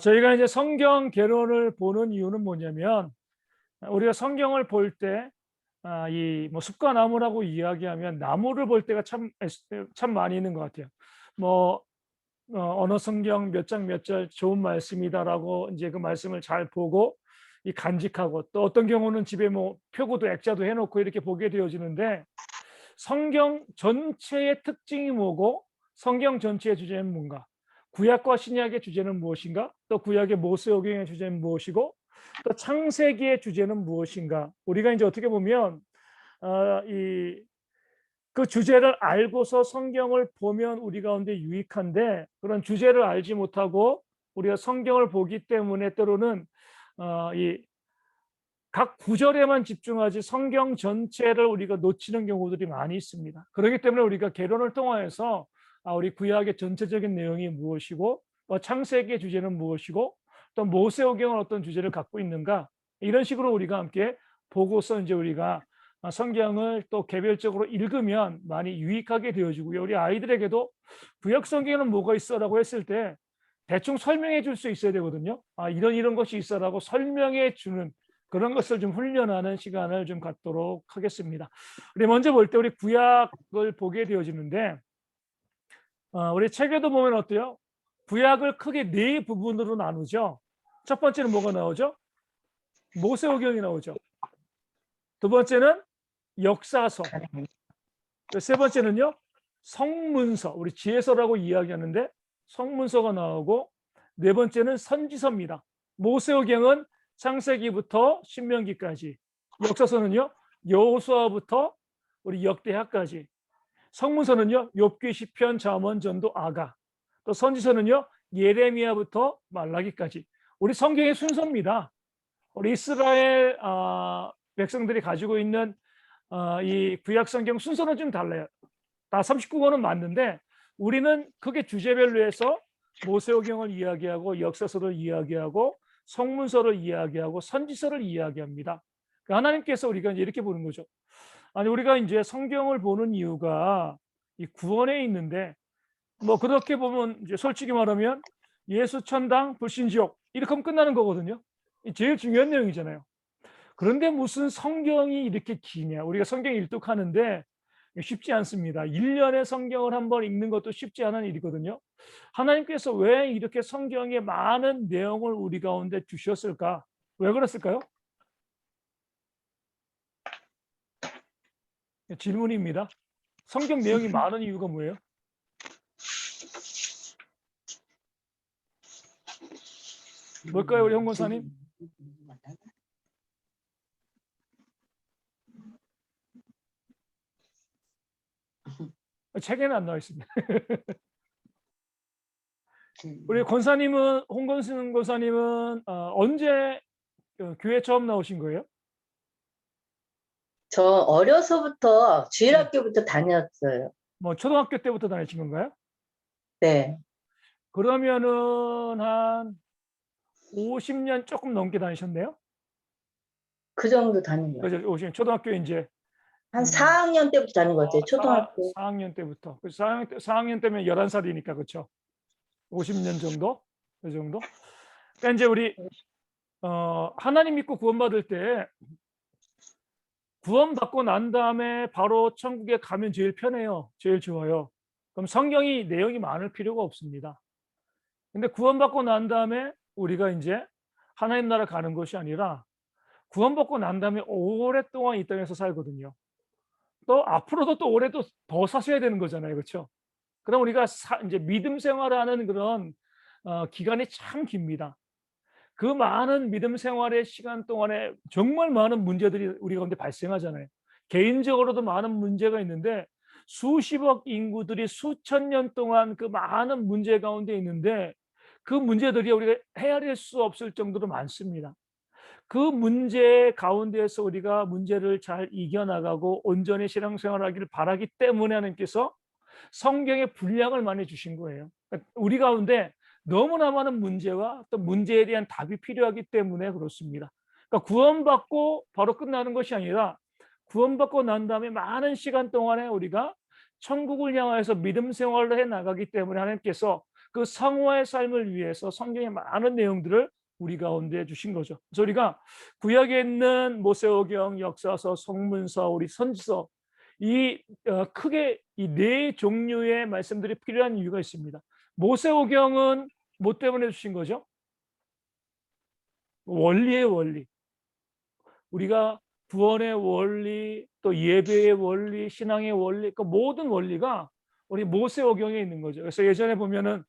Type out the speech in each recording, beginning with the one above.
저희가 이제 성경 개론을 보는 이유는 뭐냐면, 우리가 성경을 볼 때, 이 뭐 숲과 나무라고 이야기하면 나무를 볼 때가 참 많이 있는 것 같아요. 뭐 어느 성경 몇 장 몇 절 좋은 말씀이다라고 이제 그 말씀을 잘 보고 이 간직하고, 또 어떤 경우는 집에 뭐 표고도 액자도 해놓고 이렇게 보게 되어지는데, 성경 전체의 특징이 뭐고 성경 전체의 주제는 뭔가, 구약과 신약의 주제는 무엇인가, 또 구약의 모세오경의 주제는 무엇이고, 또 창세기의 주제는 무엇인가. 우리가 이제 어떻게 보면 이 그 주제를 알고서 성경을 보면 우리 가운데 유익한데, 그런 주제를 알지 못하고 우리가 성경을 보기 때문에 때로는 이 각 구절에만 집중하지 성경 전체를 우리가 놓치는 경우들이 많이 있습니다. 그렇기 때문에 우리가 개론을 통하여서 우리 구약의 전체적인 내용이 무엇이고, 또 창세기의 주제는 무엇이고, 또 모세오경은 어떤 주제를 갖고 있는가, 이런 식으로 우리가 함께 보고서 이제 우리가 성경을 또 개별적으로 읽으면 많이 유익하게 되어지고요. 우리 아이들에게도 구약 성경에는 뭐가 있어라고 했을 때 대충 설명해 줄 수 있어야 되거든요. 이런 것이 있어라고 설명해 주는 그런 것을 좀 훈련하는 시간을 좀 갖도록 하겠습니다. 우리 먼저 볼 때 우리 구약을 보게 되어지는데, 우리 책에도 보면 어때요? 구약을 크게 네 부분으로 나누죠. 첫 번째는 뭐가 나오죠? 모세오경이 나오죠. 두 번째는 역사서. 세 번째는요, 성문서. 우리 지혜서라고 이야기하는데 성문서가 나오고, 네 번째는 선지서입니다. 모세오경은 창세기부터 신명기까지, 역사서는요 여호수아부터 우리 역대하까지, 성문서는요 욥기, 시편, 잠언, 전도, 아가, 또 선지서는요 예레미야부터 말라기까지. 우리 성경의 순서입니다. 우리 이스라엘 백성들이 가지고 있는 이 구약 성경 순서는 좀 달라요. 다 39권은 맞는데 우리는 크게 주제별로 해서 모세오경을 이야기하고, 역사서를 이야기하고, 성문서를 이야기하고, 선지서를 이야기합니다. 그러니까 하나님께서 우리가 이제 이렇게 보는 거죠. 아니, 우리가 이제 성경을 보는 이유가 이 구원에 있는데, 뭐 그렇게 보면 이제 솔직히 말하면 예수 천당 불신지옥 이렇게 하면 끝나는 거거든요. 이 제일 중요한 내용이잖아요. 그런데 무슨 성경이 이렇게 기냐? 우리가 성경 일독하는데 쉽지 않습니다. 1년에 성경을 한 번 읽는 것도 쉽지 않은 일이거든요. 하나님께서 왜 이렇게 성경에 많은 내용을 우리 가운데 주셨을까? 왜 그랬을까요? 질문입니다. 성경 내용이 많은 이유가 뭐예요? 뭘까요, 우리 형 권사님? 책에는 안 나와 있습니다. 우리 권사님은, 홍건승 권사님은 언제 교회 처음 나오신 거예요? 저 어려서부터 네. 주일학교부터 다녔어요. 뭐 초등학교 때부터 다니신 건가요? 네. 그러면은 한 50년 조금 넘게 다니셨네요? 그 정도 다닌 것 그죠? 같아요. 50년, 초등학교 이제 한 4학년 때부터 다닌 것 같아요. 초등학교. 4학년 때부터. 4학년 때면 11살이니까, 그렇죠? 50년 정도? 그 정도? 그러니까 이제 우리 하나님 믿고 구원받을 때, 구원받고 난 다음에 바로 천국에 가면 제일 편해요. 제일 좋아요. 그럼 성경이 내용이 많을 필요가 없습니다. 근데 구원받고 난 다음에 우리가 이제 하나님 나라 가는 것이 아니라, 구원받고 난 다음에 오랫동안 이 땅에서 살거든요. 또 앞으로도 또 오래 더 사셔야 되는 거잖아요. 그렇죠? 그럼 우리가 이제 믿음 생활하는 그런 기간이 참 깁니다. 그 많은 믿음 생활의 시간 동안에 정말 많은 문제들이 우리 가운데 발생하잖아요. 개인적으로도 많은 문제가 있는데, 수십억 인구들이 수천 년 동안 그 많은 문제 가운데 있는데, 그 문제들이 우리가 헤아릴 수 없을 정도로 많습니다. 그 문제 가운데에서 우리가 문제를 잘 이겨나가고 온전히 신앙생활하기를 바라기 때문에 하나님께서 성경의 분량을 많이 주신 거예요. 그러니까 우리 가운데 너무나 많은 문제와 또 문제에 대한 답이 필요하기 때문에 그렇습니다. 그러니까 구원받고 바로 끝나는 것이 아니라, 구원받고 난 다음에 많은 시간 동안에 우리가 천국을 향하여서 믿음 생활을 해 나가기 때문에 하나님께서 그 성화의 삶을 위해서 성경의 많은 내용들을 우리 가운데 주신 거죠. 그래서 우리가 구약에 있는 모세오경, 역사서, 성문서, 우리 선지서 이 크게 이 네 종류의 말씀들이 필요한 이유가 있습니다. 모세오경은 뭐 때문에 주신 거죠? 원리의 원리. 우리가 구원의 원리, 또 예배의 원리, 신앙의 원리, 그 모든 원리가 우리 모세오경에 있는 거죠. 그래서 예전에 보면은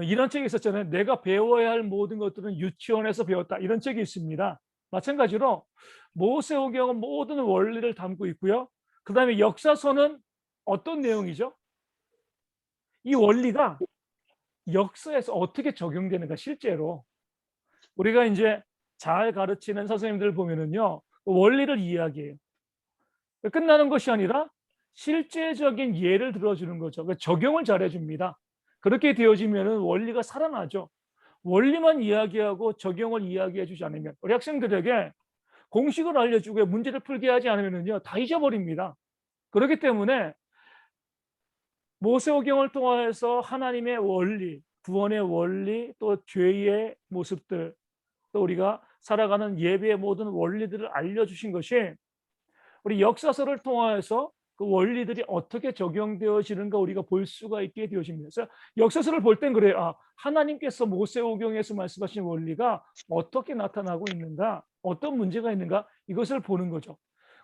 이런 책이 있었잖아요. 내가 배워야 할 모든 것들은 유치원에서 배웠다. 이런 책이 있습니다. 마찬가지로 모세오경은 모든 원리를 담고 있고요. 그다음에 역사서는 어떤 내용이죠? 이 원리가 역사에서 어떻게 적용되는가 실제로 우리가 이제 잘 가르치는 선생님들 보면은요 원리를 이야기해요. 끝나는 것이 아니라 실제적인 예를 들어주는 거죠. 적용을 잘해줍니다. 그렇게 되어지면은 원리가 살아나죠. 원리만 이야기하고 적용을 이야기해 주지 않으면 우리 학생들에게 공식을 알려주고 문제를 풀게 하지 않으면요 다 잊어버립니다. 그렇기 때문에 모세오경을 통해서 하나님의 원리, 구원의 원리, 또 죄의 모습들, 또 우리가 살아가는 예배의 모든 원리들을 알려주신 것이 우리 역사서를 통해서 그 원리들이 어떻게 적용되어지는가 우리가 볼 수가 있게 되어집니다. 그래서 역사서를 볼 땐 그래요. 아, 하나님께서 모세오경에서 말씀하신 원리가 어떻게 나타나고 있는가, 어떤 문제가 있는가 이것을 보는 거죠.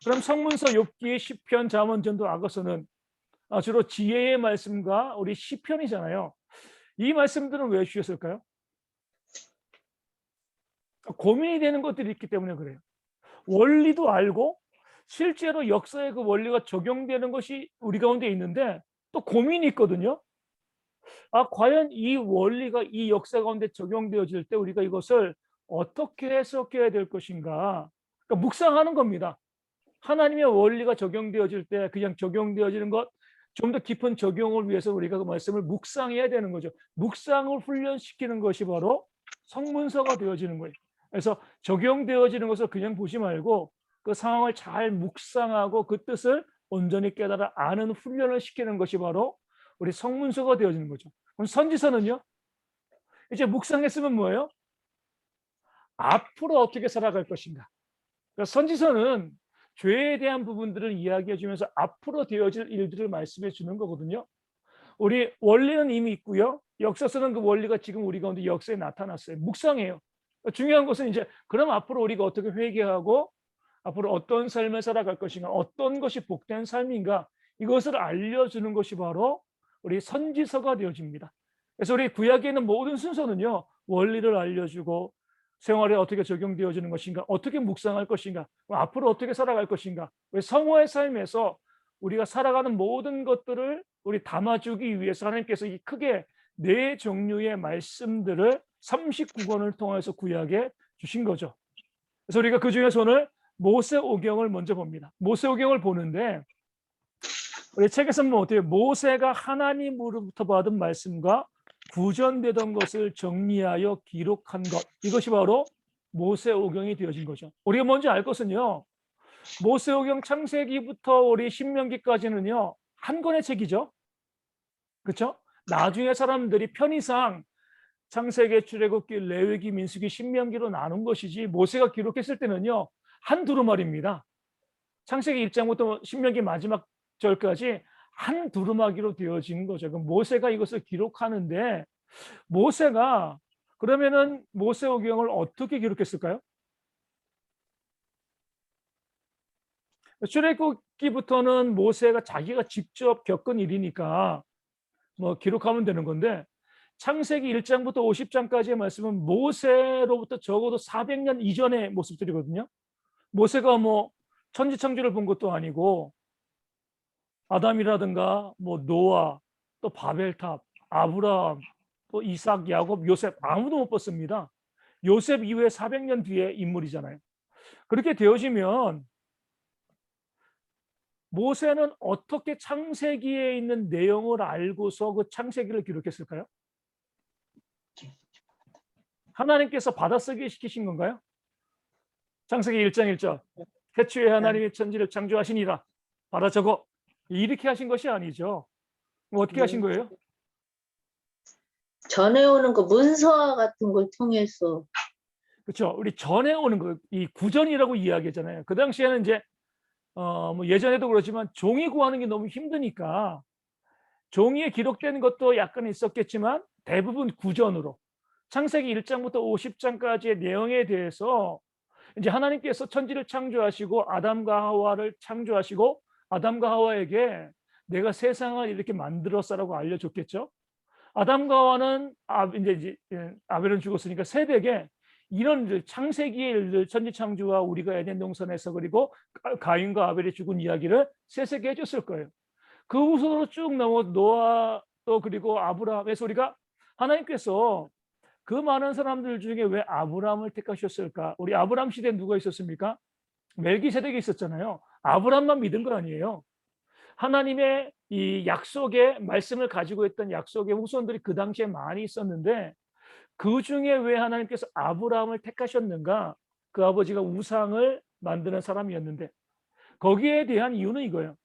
그럼 성문서, 욥기, 시편, 잠언, 전도, 악어서는 주로 지혜의 말씀과 우리 시편이잖아요. 이 말씀들은 왜 주셨을까요? 고민이 되는 것들이 있기 때문에 그래요. 원리도 알고 실제로 역사에 그 원리가 적용되는 것이 우리 가운데 있는데 또 고민이 있거든요. 과연 이 원리가 이 역사 가운데 적용되어질 때 우리가 이것을 어떻게 해석해야 될 것인가? 그러니까 묵상하는 겁니다. 하나님의 원리가 적용되어질 때 그냥 적용되어지는 것, 좀 더 깊은 적용을 위해서 우리가 그 말씀을 묵상해야 되는 거죠. 묵상을 훈련시키는 것이 바로 성문서가 되어지는 거예요. 그래서 적용되어지는 것을 그냥 보지 말고 그 상황을 잘 묵상하고 그 뜻을 온전히 깨달아 아는 훈련을 시키는 것이 바로 우리 성문서가 되어지는 거죠. 그럼 선지서는요? 이제 묵상했으면 뭐예요? 앞으로 어떻게 살아갈 것인가? 그러니까 선지서는 죄에 대한 부분들을 이야기해 주면서 앞으로 되어질 일들을 말씀해 주는 거거든요. 우리 원리는 이미 있고요. 역사서는 그 원리가 지금 우리 가운데 역사에 나타났어요. 묵상해요. 중요한 것은 이제 그럼 앞으로 우리가 어떻게 회개하고 앞으로 어떤 삶을 살아갈 것인가, 어떤 것이 복된 삶인가 이것을 알려주는 것이 바로 우리 선지서가 되어집니다. 그래서 우리 구약에 있는 모든 순서는요. 원리를 알려주고 생활에 어떻게 적용되어지는 것인가, 어떻게 묵상할 것인가, 앞으로 어떻게 살아갈 것인가. 성화의 삶에서 우리가 살아가는 모든 것들을 우리 담아주기 위해서 하나님께서 이 크게 네 종류의 말씀들을 39권을 통해서 구약에 주신 거죠. 그래서 우리가 그 중에서 오늘 모세오경을 먼저 봅니다. 모세오경을 보는데 우리 책에서 보면 어때요? 모세가 하나님으로부터 받은 말씀과 구전되던 것을 정리하여 기록한 것, 이것이 바로 모세오경이 되어진 거죠. 우리가 먼저 알 것은요, 모세오경 창세기부터 우리 신명기까지는요 한 권의 책이죠. 그렇죠? 나중에 사람들이 편의상 창세기, 출애굽기, 레위기, 민수기, 신명기로 나눈 것이지 모세가 기록했을 때는요 한 두루마리입니다. 창세기 1장부터 신명기 마지막 절까지 한 두루마기로 되어진 거죠. 그럼 모세가 이것을 기록하는데 모세가 그러면은 모세오경을 어떻게 기록했을까요? 출애굽기부터는 모세가 자기가 직접 겪은 일이니까 뭐 기록하면 되는 건데 창세기 1장부터 50장까지의 말씀은 모세로부터 적어도 400년 이전의 모습들이거든요. 모세가 뭐 천지창조를 본 것도 아니고 아담이라든가 뭐 노아, 또 바벨탑, 아브라함, 또 이삭, 야곱, 요셉 아무도 못 봤습니다. 요셉 이후에 400년 뒤의 인물이잖아요. 그렇게 되어지면 모세는 어떻게 창세기에 있는 내용을 알고서 그 창세기를 기록했을까요? 하나님께서 받아쓰기 시키신 건가요? 창세기 1장 1절 태초에 하나님이 천지를 창조하시니라 받아 적어 이렇게 하신 것이 아니죠. 어떻게 하신 거예요? 전해오는 거 문서와 같은 걸 통해서. 그렇죠. 우리 전해오는 거, 이 구전이라고 이야기하잖아요. 그 당시에는 이제 뭐 예전에도 그렇지만 종이 구하는 게 너무 힘드니까 종이에 기록된 것도 약간 있었겠지만 대부분 구전으로 창세기 1장부터 50장까지의 내용에 대해서 이제 하나님께서 천지를 창조하시고 아담과 하와를 창조하시고 아담과 하와에게 내가 세상을 이렇게 만들었어라고 알려줬겠죠. 아담과 하와는 이제 아벨은 죽었으니까 세대에 이런 창세기의 일들, 천지 창조와 우리가 에덴 동산에서 그리고 가인과 아벨이 죽은 이야기를 세세게 해줬을 거예요. 그 후손으로 쭉 넘어 노아 또 그리고 아브라함에서 우리가 하나님께서 그 많은 사람들 중에 왜 아브라함을 택하셨을까? 우리 아브라함 시대에 누가 있었습니까? 멜기세덱이 있었잖아요. 아브라함만 믿은 거 아니에요. 하나님의 이 약속의 말씀을 가지고 있던 약속의 후손들이 그 당시에 많이 있었는데 그 중에 왜 하나님께서 아브라함을 택하셨는가? 그 아버지가 우상을 만드는 사람이었는데 거기에 대한 이유는 이거예요.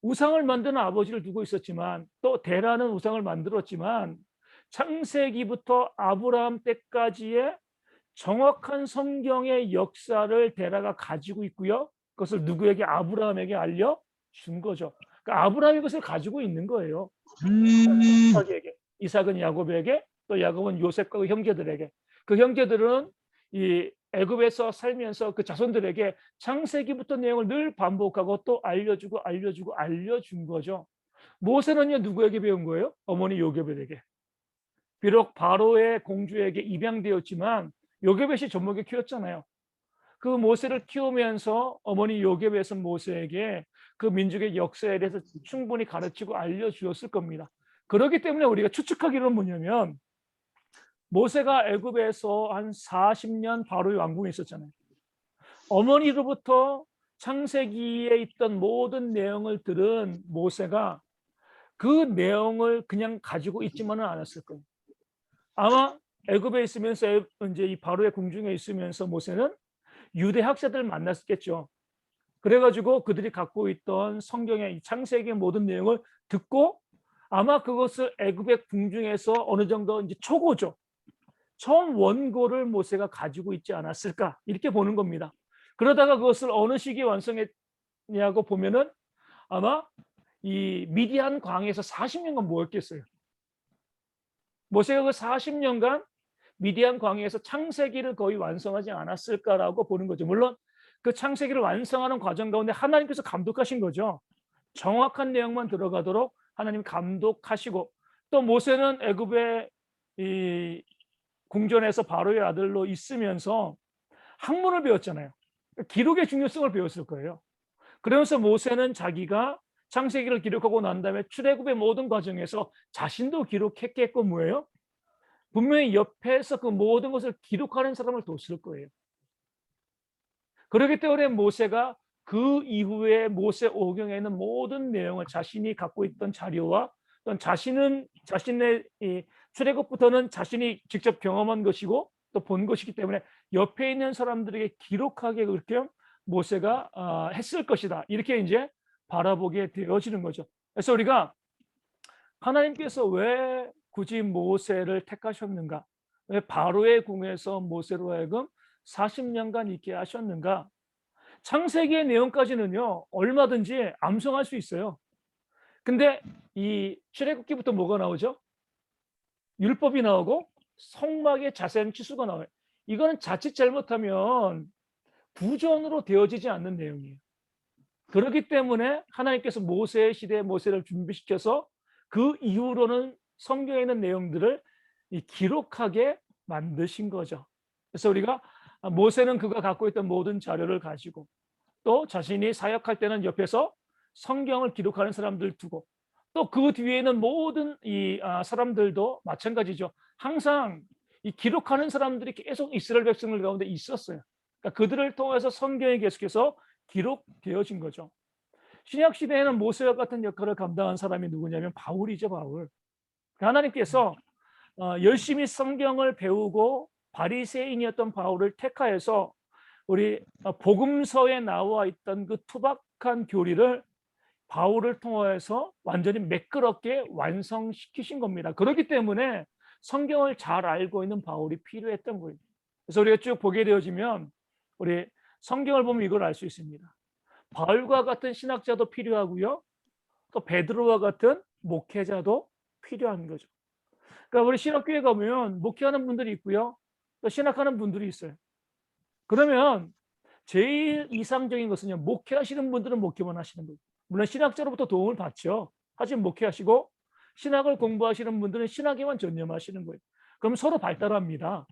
우상을 만드는 아버지를 두고 있었지만 또 데라는 우상을 만들었지만 창세기부터 아브라함 때까지의 정확한 성경의 역사를 데라가 가지고 있고요. 그것을 누구에게? 아브라함에게 알려준 거죠. 그러니까 아브라함이 그것을 가지고 있는 거예요. 이삭에게, 이삭은 야곱에게, 또 야곱은 요셉과 그 형제들에게. 그 형제들은 이 애굽에서 살면서 그 자손들에게 창세기부터 내용을 늘 반복하고 또 알려준 거죠. 모세는요 누구에게 배운 거예요? 어머니 요게벳에게. 비록 바로의 공주에게 입양되었지만 요게벳이 젖먹여 키웠잖아요. 그 모세를 키우면서 어머니 요게벳은 모세에게 그 민족의 역사에 대해서 충분히 가르치고 알려주었을 겁니다. 그렇기 때문에 우리가 추측하기로는 뭐냐면 모세가 애굽에서 한 40년 바로의 왕궁에 있었잖아요. 어머니로부터 창세기에 있던 모든 내용을 들은 모세가 그 내용을 그냥 가지고 있지만은 않았을 거예요. 아마 애굽에 있으면서 이제 이 바로의 궁중에 있으면서 모세는 유대 학자들을 만났겠죠. 그래가지고 그들이 갖고 있던 성경의 창세기의 모든 내용을 듣고 아마 그것을 애굽의 궁중에서 어느 정도 이제 초고죠. 처음 원고를 모세가 가지고 있지 않았을까 이렇게 보는 겁니다. 그러다가 그것을 어느 시기에 완성했냐고 보면은 아마 이 미디안 광에서 40년간 뭐였겠어요. 모세가 그 40년간 미디안 광야에서 창세기를 거의 완성하지 않았을까라고 보는 거죠. 물론 그 창세기를 완성하는 과정 가운데 하나님께서 감독하신 거죠. 정확한 내용만 들어가도록 하나님 감독하시고 또 모세는 애굽의 이 궁전에서 바로의 아들로 있으면서 학문을 배웠잖아요. 기록의 중요성을 배웠을 거예요. 그러면서 모세는 자기가 창세기를 기록하고 난 다음에 출애굽의 모든 과정에서 자신도 기록했겠고 뭐예요? 분명히 옆에서 그 모든 것을 기록하는 사람을 뒀을 거예요. 그렇기 때문에 모세가 그 이후에 모세 오경에 있는 모든 내용을 자신이 갖고 있던 자료와 또는 자신의 출애굽부터는 자신이 직접 경험한 것이고 또 본 것이기 때문에 옆에 있는 사람들에게 기록하게 그렇게 모세가 했을 것이다. 이렇게 이제 바라보게 되어지는 거죠. 그래서 우리가 하나님께서 왜 굳이 모세를 택하셨는가? 왜 바로의 궁에서 모세로 하여금 40년간 있게 하셨는가? 창세기의 내용까지는요 얼마든지 암송할 수 있어요. 근데 이 출애굽기부터 뭐가 나오죠? 율법이 나오고 성막의 자세한 치수가 나와요. 이거는 자칫 잘못하면 구전으로 되어지지 않는 내용이에요. 그렇기 때문에 하나님께서 모세의 시대에 모세를 준비시켜서 그 이후로는 성경에 있는 내용들을 기록하게 만드신 거죠. 그래서 우리가 모세는 그가 갖고 있던 모든 자료를 가지고 또 자신이 사역할 때는 옆에서 성경을 기록하는 사람들 두고 또 그 뒤에 있는 모든 이 사람들도 마찬가지죠. 항상 이 기록하는 사람들이 계속 이스라엘 백성들 가운데 있었어요. 그러니까 그들을 통해서 성경이 계속해서 기록되어진 거죠. 신약 시대에는 모세와 같은 역할을 감당한 사람이 누구냐면 바울이죠, 바울. 하나님께서 열심히 성경을 배우고 바리새인이었던 바울을 택하여서 우리 복음서에 나와 있던 그 투박한 교리를 바울을 통해서 완전히 매끄럽게 완성시키신 겁니다. 그렇기 때문에 성경을 잘 알고 있는 바울이 필요했던 거예요. 그래서 우리가 쭉 보게 되어지면 우리 성경을 보면 이걸 알 수 있습니다. 바울과 같은 신학자도 필요하고요. 또 베드로와 같은 목회자도 필요한 거죠. 그러니까 우리 신학교에 가면 목회하는 분들이 있고요. 또 신학하는 분들이 있어요. 그러면 제일 이상적인 것은요. 목회하시는 분들은 목회만 하시는 거예요. 물론 신학자로부터 도움을 받죠. 하지만 목회하시고 신학을 공부하시는 분들은 신학에만 전념하시는 거예요. 그럼 서로 발달합니다.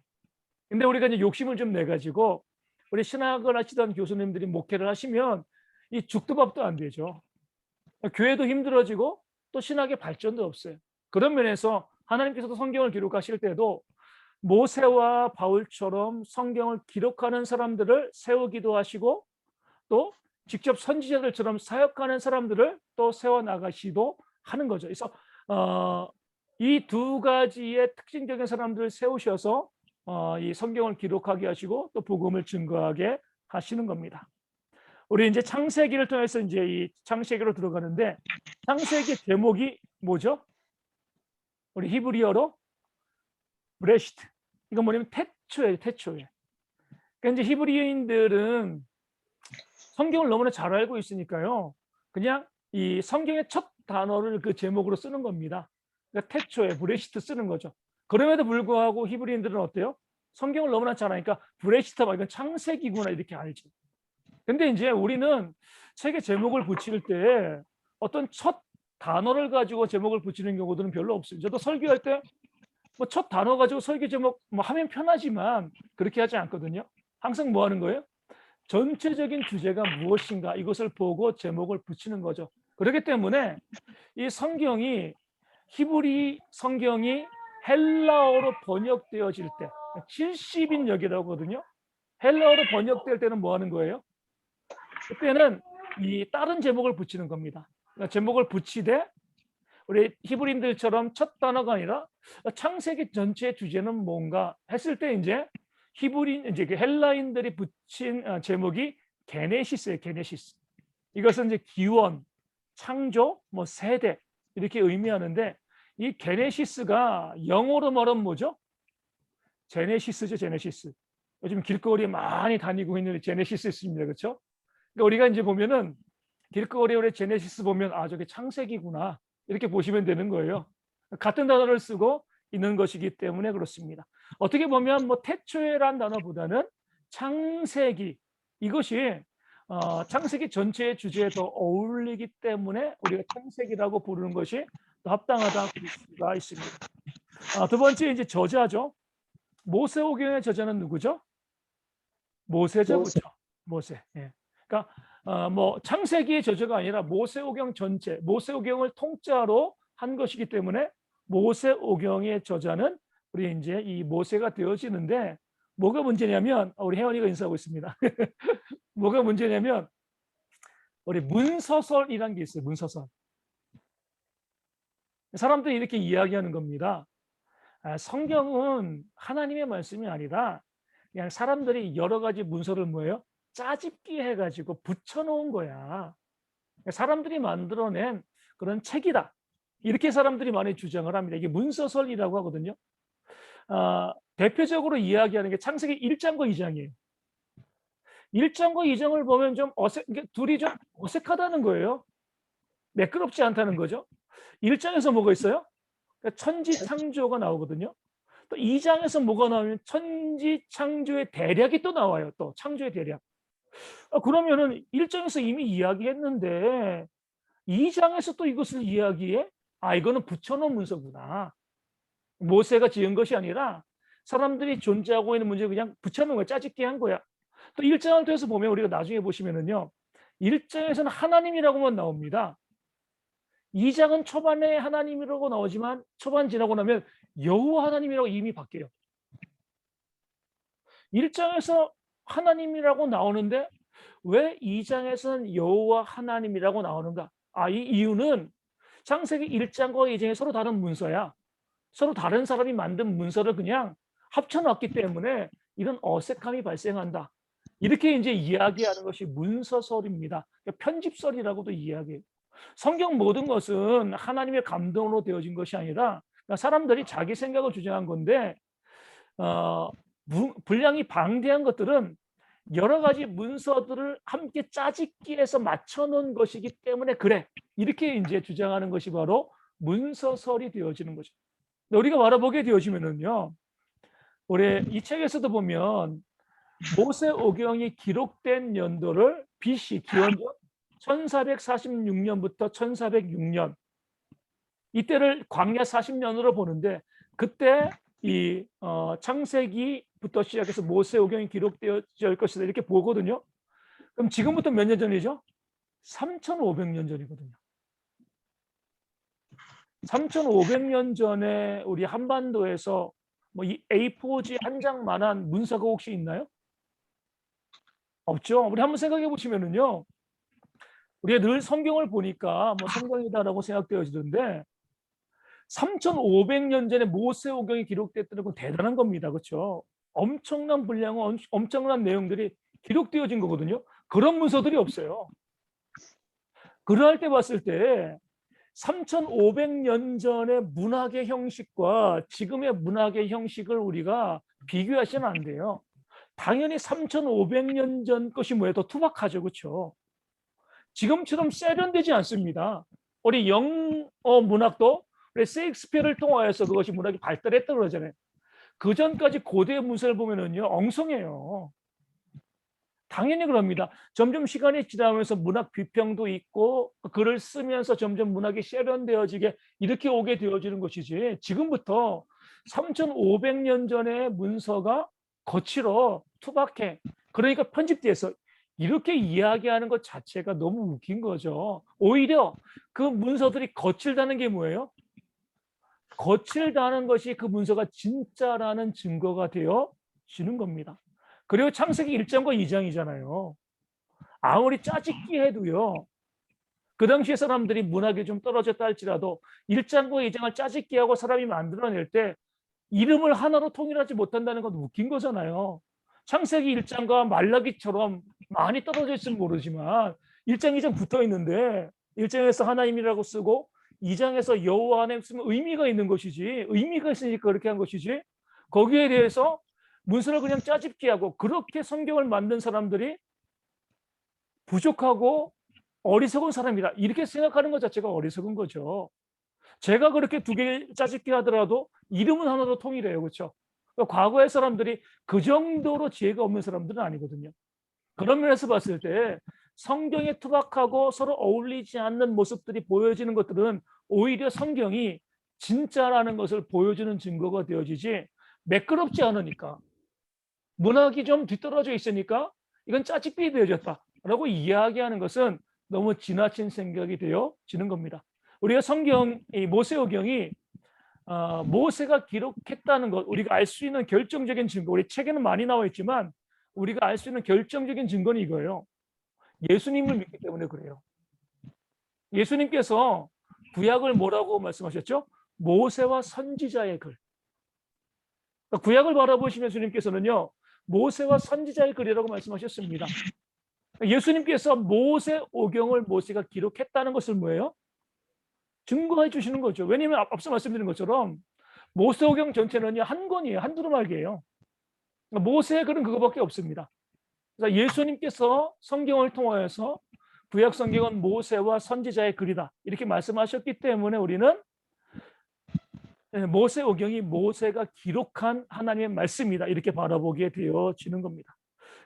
근데 우리가 이제 욕심을 좀 내 가지고 우리 신학을 하시던 교수님들이 목회를 하시면 이 죽도 밥도 안 되죠. 교회도 힘들어지고 또 신학의 발전도 없어요. 그런 면에서 하나님께서도 성경을 기록하실 때도 모세와 바울처럼 성경을 기록하는 사람들을 세우기도 하시고 또 직접 선지자들처럼 사역하는 사람들을 또 세워 나가시도 하는 거죠. 그래서 이 두 가지의 특징적인 사람들을 세우셔서 이 성경을 기록하게 하시고 또 복음을 증거하게 하시는 겁니다. 우리 이제 창세기를 통해서 이제 이 창세기로 들어가는데 창세기 제목이 뭐죠? 우리 히브리어로 브레시트. 이건 뭐냐면 태초예요, 태초에. 그러니까 이제 히브리인들은 성경을 너무나 잘 알고 있으니까요. 그냥 이 성경의 첫 단어를 그 제목으로 쓰는 겁니다. 그러니까 태초에 브레시트 쓰는 거죠. 그럼에도 불구하고 히브리인들은 어때요? 성경을 너무나 잘 아니까 브레시트 막 이건 창세기구나 이렇게 알죠. 근데 이제 우리는 책에 제목을 붙일 때 어떤 첫 단어를 가지고 제목을 붙이는 경우들은 별로 없어요. 저도 설교할 때 뭐 첫 단어 가지고 설교 제목 뭐 하면 편하지만 그렇게 하지 않거든요. 항상 뭐 하는 거예요? 전체적인 주제가 무엇인가 이것을 보고 제목을 붙이는 거죠. 그렇기 때문에 이 성경이 히브리 성경이 헬라어로 번역되어질 때 70인역이라고 하거든요. 헬라어로 번역될 때는 뭐 하는 거예요? 그때는 이 다른 제목을 붙이는 겁니다. 그러니까 제목을 붙이되 우리 히브리인들처럼 첫 단어가 아니라 창세기 전체의 주제는 뭔가 했을 때 이제 히브리인 이제 그 헬라인들이 붙인 제목이 게네시스예요. 게네시스. 이것은 이제 기원, 창조, 뭐 세대 이렇게 의미하는데 이 게네시스가 영어로 말하면 뭐죠? 제네시스죠, 제네시스. 요즘 길거리에 많이 다니고 있는 제네시스 있습니다. 그렇죠? 그러니까 우리가 이제 보면은 길거리에 우리 제네시스 보면 아 저게 창세기구나 이렇게 보시면 되는 거예요. 같은 단어를 쓰고 있는 것이기 때문에 그렇습니다. 어떻게 보면 뭐 태초에란 단어보다는 창세기 이것이 창세기 전체의 주제에 더 어울리기 때문에 우리가 창세기라고 부르는 것이 더 합당하다 볼 수가 있습니다. 두 번째 이제 저자죠. 모세오경의 저자는 누구죠? 모세죠, 모세. 그렇죠? 모세. 예. 그러니까 뭐 창세기의 저자가 아니라 모세오경 전체, 모세오경을 통짜로 한 것이기 때문에 모세오경의 저자는 우리 이제 이 모세가 되어지는데 뭐가 문제냐면 우리 혜원이가 인사하고 있습니다. 뭐가 문제냐면 우리 문서설이라는 게 있어요. 문서설. 사람들이 이렇게 이야기하는 겁니다. 성경은 하나님의 말씀이 아니라 그냥 사람들이 여러 가지 문서를 뭐예요? 짜집기 해가지고 붙여놓은 거야. 사람들이 만들어낸 그런 책이다. 이렇게 사람들이 많이 주장을 합니다. 이게 문서설이라고 하거든요. 대표적으로 이야기하는 게 창세기 1장과 2장이에요. 1장과 2장을 보면 좀 둘이 좀 어색하다는 거예요. 매끄럽지 않다는 거죠. 1장에서 뭐가 있어요? 천지 창조가 나오거든요. 또 2장에서 뭐가 나오면 천지 창조의 대략이 또 나와요. 또 창조의 대략. 그러면은 1장에서 이미 이야기했는데 2장에서 또 이것을 이야기해? 이거는 붙여놓은 문서구나. 모세가 지은 것이 아니라 사람들이 존재하고 있는 문제를 그냥 붙여놓은 거야. 짜집기 한 거야. 또 1장을 통해서 보면 우리가 나중에 보시면은요. 1장에서는 하나님이라고만 나옵니다. 2장은 초반에 하나님이라고 나오지만 초반 지나고 나면 여호와 하나님이라고 이미 바뀌어요. 1장에서 하나님이라고 나오는데 왜 2장에서는 여호와 하나님이라고 나오는가? 이 이유는 창세기 1장과 2장이 서로 다른 문서야. 서로 다른 사람이 만든 문서를 그냥 합쳐놨기 때문에 이런 어색함이 발생한다. 이렇게 이제 이야기하는 것이 문서설입니다. 편집설이라고도 이야기해요. 성경 모든 것은 하나님의 감동으로 되어진 것이 아니라 그러니까 사람들이 자기 생각을 주장한 건데 분량이 방대한 것들은 여러 가지 문서들을 함께 짜집기해서 맞춰 놓은 것이기 때문에 그래. 이렇게 이제 주장하는 것이 바로 문서설이 되어지는 거죠. 우리가 알아보게 되어지면은요. 우리 이 책에서도 보면 모세오경이 기록된 연도를 BC 기원전 1446년부터 1406년 이때를 광야 40년으로 보는데 그때 이 창세기부터 시작해서 모세오경이 기록되어질 것이다 이렇게 보거든요. 그럼 지금부터 몇 년 전이죠? 3,500년 전이거든요. 3,500년 전에 우리 한반도에서 뭐 이 A4지 한 장만한 문서가 혹시 있나요? 없죠. 우리 한번 생각해 보시면은요. 우리가 늘 성경을 보니까 뭐 성경이다라고 생각되어지던데 3,500년 전에 모세오경이 기록됐다는 건 대단한 겁니다. 그렇죠? 엄청난 분량은 엄청난 내용들이 기록되어진 거거든요. 그런 문서들이 없어요. 그럴 때 봤을 때 3,500년 전의 문학의 형식과 지금의 문학의 형식을 우리가 비교하시면 안 돼요. 당연히 3,500년 전 것이 뭐예요? 더 투박하죠. 그렇죠? 지금처럼 세련되지 않습니다. 우리 영어 문학도 우리 세익스피어를 통하여서 그것이 문학이 발달했다고 그러잖아요. 그 전까지 고대 문서를 보면은요, 엉성해요. 당연히 그럽니다. 점점 시간이 지나면서 문학 비평도 있고 글을 쓰면서 점점 문학이 세련되어지게 이렇게 오게 되어지는 것이지 지금부터 3,500년 전의 문서가 거칠어 투박해. 그러니까 편집돼서 이렇게 이야기하는 것 자체가 너무 웃긴 거죠. 오히려 그 문서들이 거칠다는 게 뭐예요? 거칠다는 것이 그 문서가 진짜라는 증거가 되어지는 겁니다. 그리고 창세기 1장과 2장이잖아요. 아무리 짜집기 해도요. 그 당시에 사람들이 문학이 좀 떨어졌다 할지라도 1장과 2장을 짜집기 하고 사람이 만들어낼 때 이름을 하나로 통일하지 못한다는 건 웃긴 거잖아요. 창세기 1장과 말라기처럼 많이 떨어져 있으면 모르지만 1장, 2장 붙어 있는데 1장에서 하나님이라고 쓰고 2장에서 여호와 하나님 쓰면 의미가 있는 것이지 의미가 있으니까 그렇게 한 것이지 거기에 대해서 문서를 그냥 짜집기 하고 그렇게 성경을 만든 사람들이 부족하고 어리석은 사람이다. 이렇게 생각하는 것 자체가 어리석은 거죠. 제가 그렇게 두 개 짜집기 하더라도 이름은 하나로 통일해요. 그렇죠? 과거의 사람들이 그 정도로 지혜가 없는 사람들은 아니거든요. 그런 면에서 봤을 때 성경에 투박하고 서로 어울리지 않는 모습들이 보여지는 것들은 오히려 성경이 진짜라는 것을 보여주는 증거가 되어지지 매끄럽지 않으니까 문학이 좀 뒤떨어져 있으니까 이건 짜집기 되어졌다라고 이야기하는 것은 너무 지나친 생각이 되어지는 겁니다. 우리가 성경 이 모세오경이 모세가 기록했다는 것 우리가 알 수 있는 결정적인 증거 우리 책에는 많이 나와 있지만 우리가 알 수 있는 결정적인 증거는 이거예요. 예수님을 믿기 때문에 그래요. 예수님께서 구약을 뭐라고 말씀하셨죠? 모세와 선지자의 글. 그러니까 구약을 바라보시면 예수님께서는요. 모세와 선지자의 글이라고 말씀하셨습니다. 예수님께서 모세오경을 모세가 기록했다는 것을 뭐예요? 증거해 주시는 거죠. 왜냐하면 앞서 말씀드린 것처럼 모세오경 전체는요 한 권이에요. 한 두루마기예요. 모세의 글은 그거밖에 없습니다. 그래서 예수님께서 성경을 통하여서 구약 성경은 모세와 선지자의 글이다 이렇게 말씀하셨기 때문에 우리는 모세오경이 모세가 기록한 하나님의 말씀이다 이렇게 바라보게 되어지는 겁니다.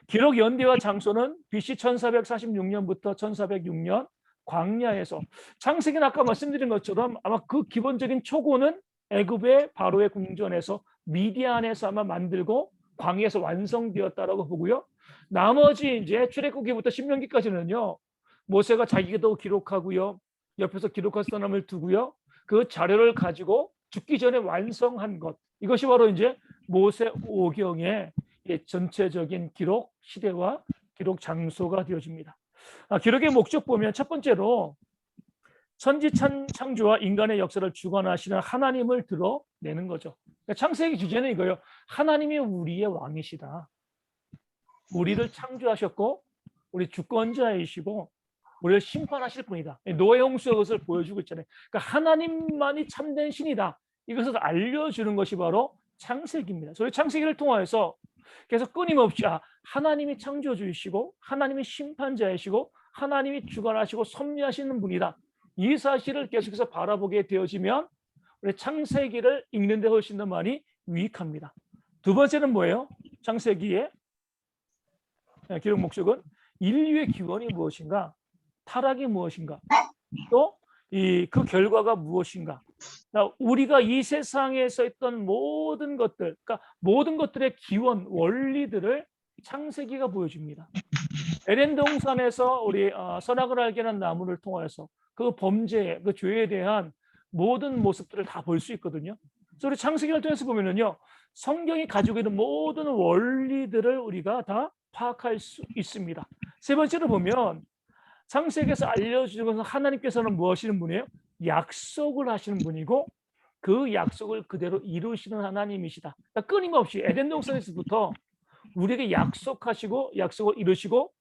기록 연대와 장소는 BC 1446년부터 1406년 광야에서 창세기는 아까 말씀드린 것처럼 아마 그 기본적인 초고는 애굽의 바로의 궁전에서 미디안에서 아마 만들고 광야에서 완성되었다라고 보고요. 나머지 이제 출애굽기부터 신명기까지는요. 모세가 자기도 기록하고요. 옆에서 기록할 사람을 두고요. 그 자료를 가지고 죽기 전에 완성한 것. 이것이 바로 이제 모세오경의 전체적인 기록 시대와 기록 장소가 되어집니다. 기록의 목적 보면 첫 번째로 천지 창조와 인간의 역사를 주관하시는 하나님을 드러내는 거죠. 그러니까 창세기 주제는 이거예요. 하나님이 우리의 왕이시다. 우리를 창조하셨고 우리 주권자이시고 우리를 심판하실 분이다. 노예 홍수의 것을 보여주고 있잖아요. 그러니까 하나님만이 참된 신이다. 이것을 알려주는 것이 바로 창세기입니다.所以 창세기를 통하여서 계속 끊임없이 하나님이 창조주이시고 하나님이 심판자이시고 하나님이 주관하시고 섭리하시는 분이다. 이 사실을 계속해서 바라보게 되어지면 우리 창세기를 읽는 데 훨씬 더 많이 유익합니다. 두 번째는 뭐예요? 창세기의 기록 목적은 인류의 기원이 무엇인가? 타락이 무엇인가? 또 그 결과가 무엇인가? 우리가 이 세상에서 있던 모든 것들, 그러니까 모든 것들의 기원, 원리들을 창세기가 보여줍니다. 에덴 동산에서 우리 선악을 알게 하는 나무를 통해서 그 범죄, 그 죄에 대한 모든 모습들을 다 볼 수 있거든요. 그래서 우리 창세기를 통해서 보면은요, 성경이 가지고 있는 모든 원리들을 우리가 다 파악할 수 있습니다. 세 번째로 보면 창세기에서 알려주는 것은 하나님께서는 뭐 하시는 분이에요? 약속을 하시는 분이고 그 약속을 그대로 이루시는 하나님이시다. 그러니까 끊임없이 에덴 동산에서부터 우리에게 약속하시고 약속을 이루시고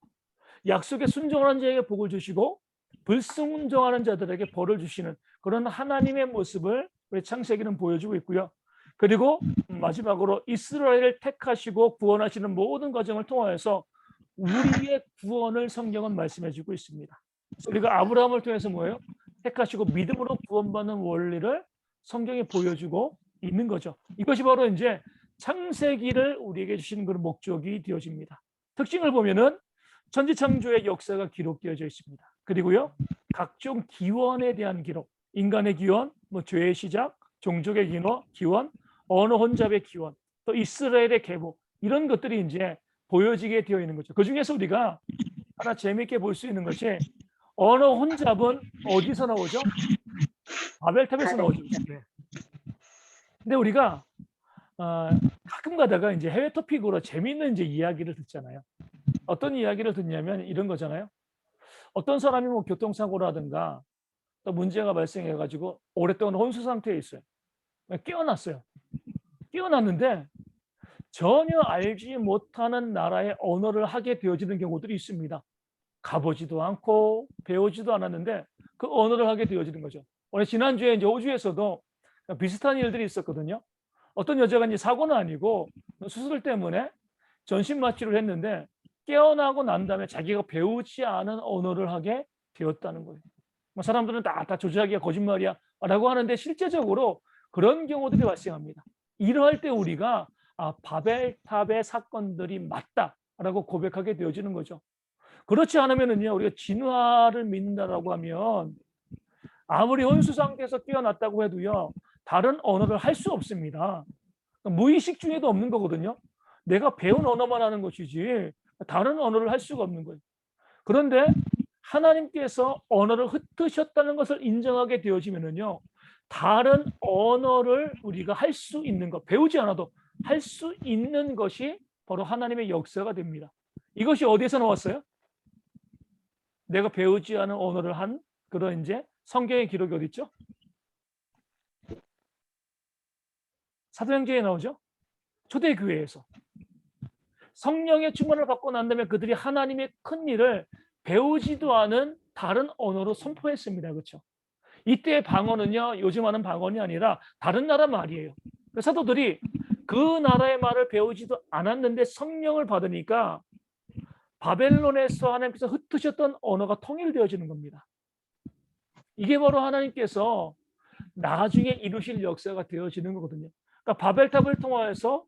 약속에 순종하는 자에게 복을 주시고 불순종하는 자들에게 벌을 주시는 그런 하나님의 모습을 우리 창세기는 보여주고 있고요. 그리고 마지막으로 이스라엘을 택하시고 구원하시는 모든 과정을 통하여서 우리의 구원을 성경은 말씀해주고 있습니다. 그래서 우리가 아브라함을 통해서 뭐예요? 택하시고 믿음으로 구원받는 원리를 성경이 보여주고 있는 거죠. 이것이 바로 이제 창세기를 우리에게 주시는 그런 목적이 되어집니다. 특징을 보면은 천지창조의 역사가 기록되어져 있습니다. 그리고요, 각종 기원에 대한 기록, 인간의 기원, 죄의 시작, 종족의 기원, 언어 혼잡의 기원, 또 이스라엘의 계보, 이런 것들이 이제 보여지게 되어 있는 거죠. 그 중에서 우리가 하나 재미있게 볼 수 있는 것이 언어 혼잡은 어디서 나오죠? 바벨탑에서 나오죠. 네. 근데 우리가 가끔 가다가 이제 해외 토픽으로 재미있는 이제 이야기를 듣잖아요. 어떤 이야기를 듣냐면 이런 거잖아요. 어떤 사람이 뭐 교통사고라든가 또 문제가 발생해가지고 오랫동안 혼수 상태에 있어요. 깨어났어요. 깨어났는데 전혀 알지 못하는 나라의 언어를 하게 되어지는 경우들이 있습니다. 가보지도 않고 배우지도 않았는데 그 언어를 하게 되어지는 거죠. 오늘 지난주에 이제 호주에서도 비슷한 일들이 있었거든요. 어떤 여자가 이제 사고는 아니고 수술 때문에 전신 마취를 했는데 깨어나고 난 다음에 자기가 배우지 않은 언어를 하게 되었다는 거예요. 사람들은 다 조작이야, 거짓말이야 라고 하는데 실제적으로 그런 경우들이 발생합니다. 이러할 때 우리가 바벨탑의 사건들이 맞다라고 고백하게 되어지는 거죠. 그렇지 않으면은요, 우리가 진화를 믿는다라고 하면 아무리 혼수 상태에서 깨어났다고 해도요, 다른 언어를 할 수 없습니다. 무의식 중에도 없는 거거든요. 내가 배운 언어만 하는 것이지 다른 언어를 할 수가 없는 거예요. 그런데 하나님께서 언어를 흩으셨다는 것을 인정하게 되어지면은요, 다른 언어를 우리가 할 수 있는 것, 배우지 않아도 할 수 있는 것이 바로 하나님의 역사가 됩니다. 이것이 어디에서 나왔어요? 내가 배우지 않은 언어를 한 그런 이제 성경의 기록이 어디 있죠? 사도행전에 나오죠? 초대교회에서 성령의 충만을 받고 난 다음에 그들이 하나님의 큰 일을 배우지도 않은 다른 언어로 선포했습니다. 그렇죠? 이때의 방언은요, 요즘 하는 방언이 아니라 다른 나라 말이에요. 사도들이 그 나라의 말을 배우지도 않았는데 성령을 받으니까 바벨론에서 하나님께서 흩으셨던 언어가 통일되어지는 겁니다. 이게 바로 하나님께서 나중에 이루실 역사가 되어지는 거거든요. 그러니까 바벨탑을 통하여서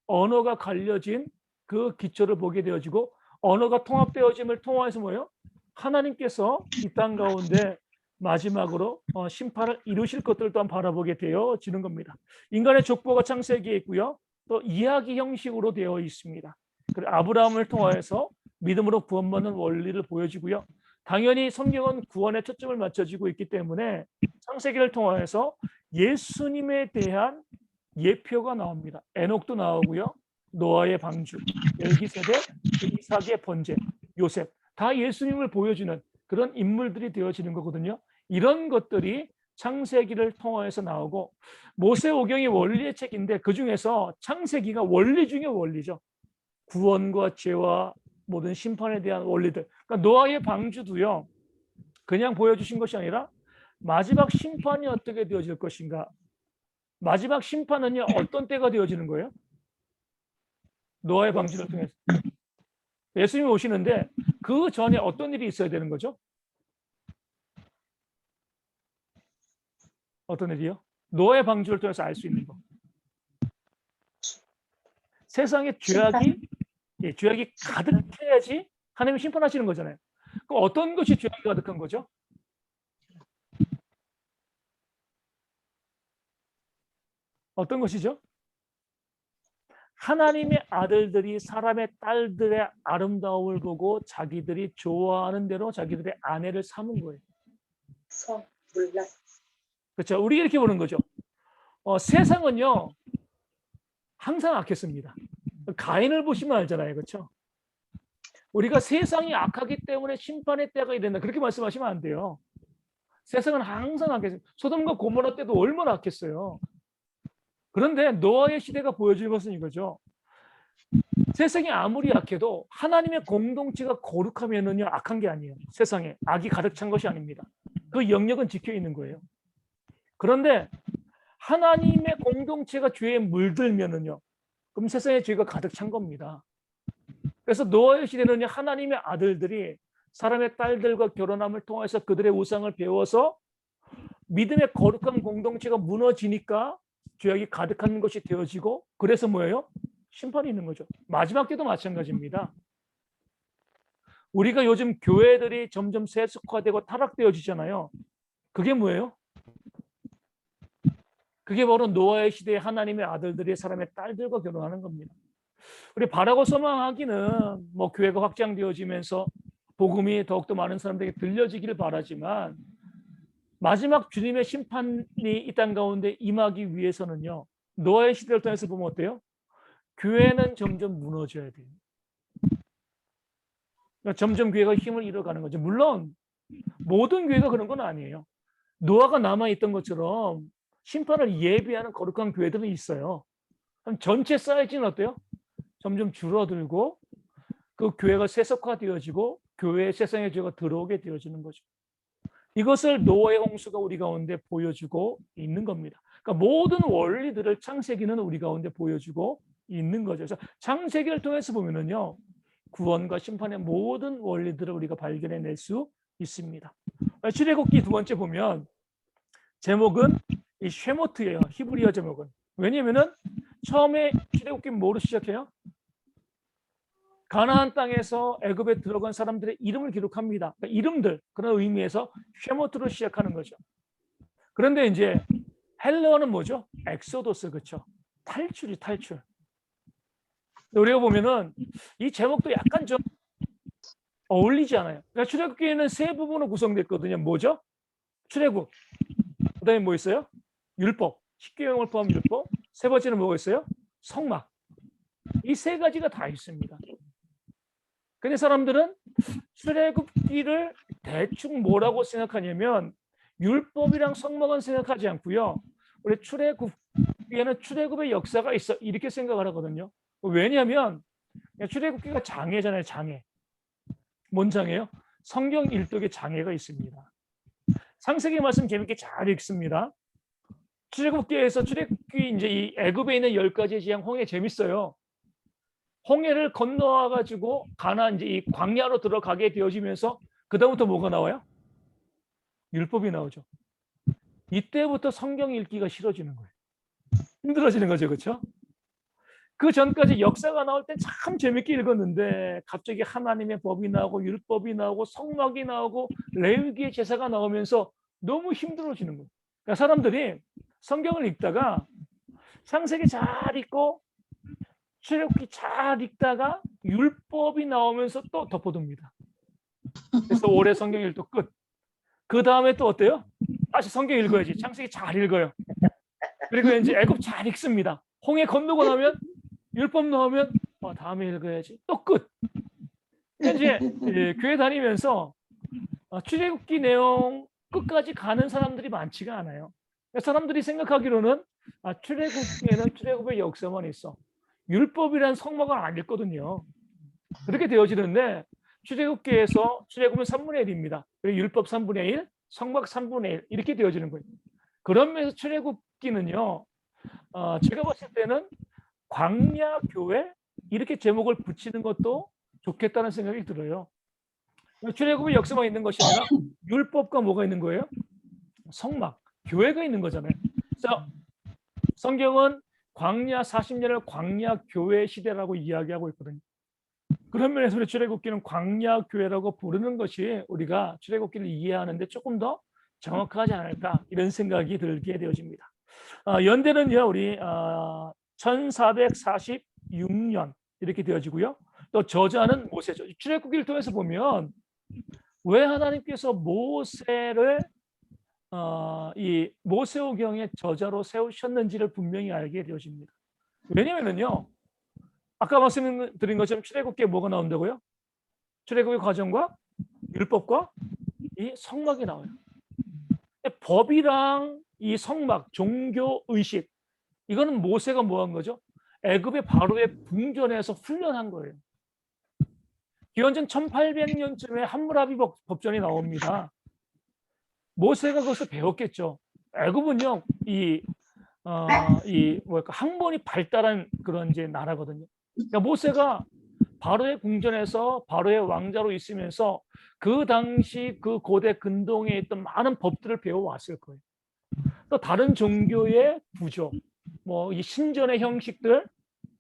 언어가 갈려진 그 기초를 보게 되어지고 언어가 통합되어짐을 통해서 뭐예요? 하나님께서 이 땅 가운데 마지막으로 심판을 이루실 것들을 또한 바라보게 되어지는 겁니다. 인간의 족보가 창세기에 있고요. 또 이야기 형식으로 되어 있습니다. 그리고 아브라함을 통하여서 믿음으로 구원받는 원리를 보여주고요. 당연히 성경은 구원에 초점을 맞춰지고 있기 때문에 창세기를 통하여서 예수님에 대한 예표가 나옵니다. 에녹도 나오고요. 노아의 방주, 멜기세덱, 이삭의 번제, 요셉 다 예수님을 보여주는 그런 인물들이 되어지는 거거든요. 이런 것들이 창세기를 통해서 나오고 모세오경이 원리의 책인데 그중에서 창세기가 원리 중의 원리죠. 구원과 죄와 모든 심판에 대한 원리들. 그러니까 노아의 방주도요. 그냥 보여주신 것이 아니라 마지막 심판이 어떻게 되어질 것인가. 마지막 심판은요 어떤 때가 되어지는 거예요? 노아의 방주를 통해서 예수님이 오시는데 그 전에 어떤 일이 있어야 되는 거죠? 어떤 일이요? 노아의 방주를 통해서 알 수 있는 거. 세상에 죄악이 가득해야지 하나님이 심판하시는 거잖아요. 그럼 어떤 것이 죄악이 가득한 거죠? 어떤 것이죠? 하나님의 아들들이 사람의 딸들의 아름다움을 보고 자기들이 좋아하는 대로 자기들의 아내를 삼은 거예요. 몰라. 그렇죠? 우리 이렇게 보는 거죠. 세상은요 항상 악했습니다. 가인을 보시면 알잖아요. 그렇죠? 우리가 세상이 악하기 때문에 심판의 때가 이른다. 그렇게 말씀하시면 안 돼요. 세상은 항상 악했어요. 소돔과 고모라 때도 얼마나 악했어요. 그런데 노아의 시대가 보여주는 것은 이거죠. 세상이 아무리 악해도 하나님의 공동체가 거룩하면은요 악한 게 아니에요. 세상에 악이 가득 찬 것이 아닙니다. 그 영역은 지켜 있는 거예요. 그런데 하나님의 공동체가 죄에 물들면은요, 그럼 세상에 죄가 가득 찬 겁니다. 그래서 노아의 시대는요 하나님의 아들들이 사람의 딸들과 결혼함을 통해서 그들의 우상을 배워서 믿음의 거룩한 공동체가 무너지니까 죄악이 가득한 것이 되어지고, 그래서 뭐예요? 심판이 있는 거죠. 마지막 때도 마찬가지입니다. 우리가 요즘 교회들이 점점 세속화되고 타락되어지잖아요. 그게 뭐예요? 그게 바로 노아의 시대에 하나님의 아들들이 사람의 딸들과 결혼하는 겁니다. 우리 바라고 소망하기는 뭐 교회가 확장되어지면서 복음이 더욱더 많은 사람들에게 들려지기를 바라지만, 마지막 주님의 심판이 이 땅 가운데 임하기 위해서는요 노아의 시대를 통해서 보면 어때요? 교회는 점점 무너져야 돼요. 그러니까 점점 교회가 힘을 잃어가는 거죠. 물론 모든 교회가 그런 건 아니에요. 노아가 남아있던 것처럼 심판을 예비하는 거룩한 교회들은 있어요. 그럼 전체 사이즈는 어때요? 점점 줄어들고 그 교회가 세속화되어지고 교회에 세상의 죄가 들어오게 되어지는 거죠. 이것을 노아의 홍수가 우리 가운데 보여주고 있는 겁니다. 그러니까 모든 원리들을 창세기는 우리 가운데 보여주고 있는 거죠. 그래서 창세기를 통해서 보면은요 구원과 심판의 모든 원리들을 우리가 발견해낼 수 있습니다. 출애굽기 두 번째 보면 제목은 이 쉐모트예요. 히브리어 제목은. 왜냐면은 처음에 출애굽기 뭐로 시작해요? 가나안 땅에서 애굽에 들어간 사람들의 이름을 기록합니다. 그러니까 이름들, 그런 의미에서 쉐모트로 시작하는 거죠. 그런데 이제 헬라어는 뭐죠? 엑소도스, 그렇죠? 탈출이 탈출. 우리가 보면은 이 제목도 약간 좀 어울리지 않아요. 그러니까 출애굽기에는 세 부분으로 구성됐거든요. 뭐죠? 출애굽. 그다음에 뭐 있어요? 율법. 십계명을 포함한 율법. 세 번째는 뭐가 있어요? 성막. 이 세 가지가 다 있습니다. 근데 사람들은 출애굽기를 대충 뭐라고 생각하냐면 율법이랑 성막은 생각하지 않고요. 우리 출애굽기에는 출애굽의 역사가 있어 이렇게 생각을 하거든요. 왜냐하면 출애굽기가 장애잖아요. 장애. 뭔 장애요? 성경 일독의 장애가 있습니다. 창세기 말씀 재밌게 잘 읽습니다. 출애굽기에서 출애굽기 이제 이 애굽에 있는 10가지 지향 홍해 재밌어요. 홍해를 건너와 가지고 가나안 이제 이 광야로 들어가게 되어지면서 그다음부터 뭐가 나와요? 율법이 나오죠. 이때부터 성경 읽기가 싫어지는 거예요. 힘들어지는 거죠. 그렇죠? 그 전까지 역사가 나올 때 참 재밌게 읽었는데 갑자기 하나님의 법이 나오고 율법이 나오고 성막이 나오고 레위기의 제사가 나오면서 너무 힘들어지는 거예요. 그러니까 사람들이 성경을 읽다가 창세기 잘 읽고 출애굽기 잘 읽다가 율법이 나오면서 또 덮어둡니다. 그래서 올해 성경 읽도 끝. 그 다음에 또 어때요? 다시 성경 읽어야지. 창세기 잘 읽어요. 그리고 이제 애굽 잘 읽습니다. 홍해 건너고 나면 율법 나오면 다음에 읽어야지. 또 끝. 이제 교회 다니면서 출애굽기 내용 끝까지 가는 사람들이 많지가 않아요. 사람들이 생각하기로는 출애굽기에는 출애굽의 역사만 있어. 율법이란 성막은 안 읽거든요. 그렇게 되어지는데 출애굽기에서 출애굽은 3분의 1입니다. 그리고 율법 3분의 1, 성막 3분의 1 이렇게 되어지는 거예요. 그러면서 출애굽기는요. 제가 봤을 때는 광야교회 이렇게 제목을 붙이는 것도 좋겠다는 생각이 들어요. 출애굽의 역사만 있는 것이 아니라 율법과 뭐가 있는 거예요? 성막, 교회가 있는 거잖아요. 그래서 성경은 광야 40년을 광야 교회 시대라고 이야기하고 있거든요. 그런 면에서 우리 출애굽기는 광야 교회라고 부르는 것이 우리가 출애굽기를 이해하는데 조금 더 정확하지 않을까 이런 생각이 들게 되어집니다. 연대는요 우리 1446년 이렇게 되어지고요. 또 저자는 모세죠. 출애굽기를 통해서 보면 왜 하나님께서 모세를 이 모세오경의 저자로 세우셨는지를 분명히 알게 되어집니다. 왜냐면은요 아까 말씀드린 것처럼 출애굽기에 뭐가 나온다고요? 출애굽의 과정과 율법과 이 성막이 나와요. 법이랑 이 성막, 종교 의식 이거는 모세가 뭐 한 거죠? 애굽의 바로의 궁전에서 훈련한 거예요. 기원전 1800년쯤에 함무라비 법전이 나옵니다. 모세가 그것을 배웠겠죠. 애굽은요, 학문이 발달한 그런 이제 나라거든요. 그러니까 모세가 바로의 궁전에서 바로의 왕자로 있으면서 그 당시 그 고대 근동에 있던 많은 법들을 배워왔을 거예요. 또 다른 종교의 구조, 뭐 이 신전의 형식들,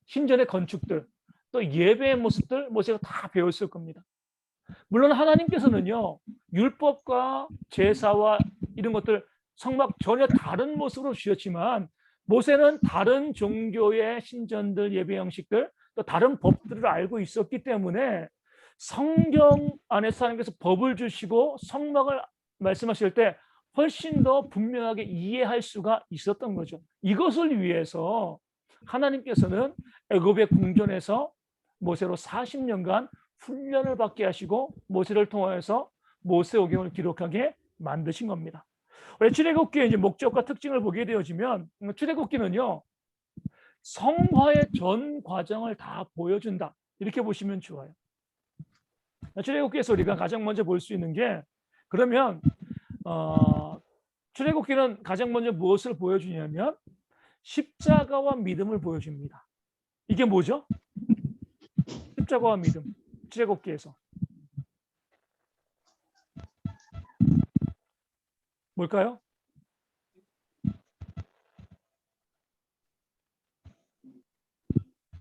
신전의 건축들, 또 예배의 모습들 모세가 다 배웠을 겁니다. 물론 하나님께서는요 율법과 제사와 이런 것들 성막 전혀 다른 모습으로 주셨지만 모세는 다른 종교의 신전들 예배 형식들 또 다른 법들을 알고 있었기 때문에 성경 안에서 하나님께서 법을 주시고 성막을 말씀하실 때 훨씬 더 분명하게 이해할 수가 있었던 거죠. 이것을 위해서 하나님께서는 애굽의 궁전에서 모세로 40년간 훈련을 받게 하시고 모세를 통하여서 모세오경을 기록하게 만드신 겁니다. 원래 출애굽기의 이제 목적과 특징을 보게 되어지면 출애굽기는요 성화의 전 과정을 다 보여준다 이렇게 보시면 좋아요. 출애굽기에서 우리가 가장 먼저 볼 수 있는 게 그러면 출애굽기는 가장 먼저 무엇을 보여주냐면 십자가와 믿음을 보여줍니다. 이게 뭐죠? 십자가와 믿음. 출애굽기에서 뭘까요?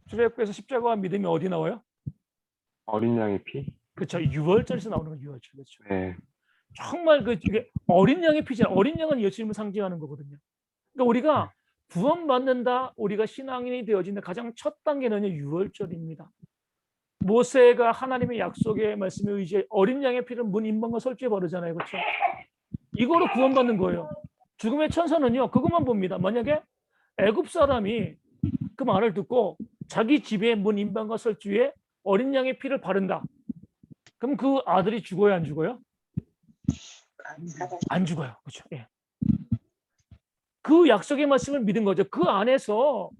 출애굽기에서 십자가와 믿음이 어디 나와요? 어린 양의 피? 그렇죠. 유월절에서 나오는 건 유월절. 그렇죠. 네. 정말 이게 어린 양의 피잖아요. 어린 양은 예수님을 상징하는 거거든요. 그러니까 우리가 구원받는다, 우리가 신앙인이 되어진다 가장 첫 단계는 유월절입니다. 모세가 하나님의 약속의 말씀에 의지해 어린 양의 피를 문 임방과 설주에 바르잖아요. 그렇죠? 이거로 구원받는 거예요. 죽음의 천사는요. 그것만 봅니다. 만약에 애굽 사람이 그 말을 듣고 자기 집에 문 임방과 설주에 어린 양의 피를 바른다. 그럼 그 아들이 죽어요, 안 죽어요? 안 죽어요. 그렇죠? 예. 그 약속의 말씀을 믿은 거죠. 그 안에서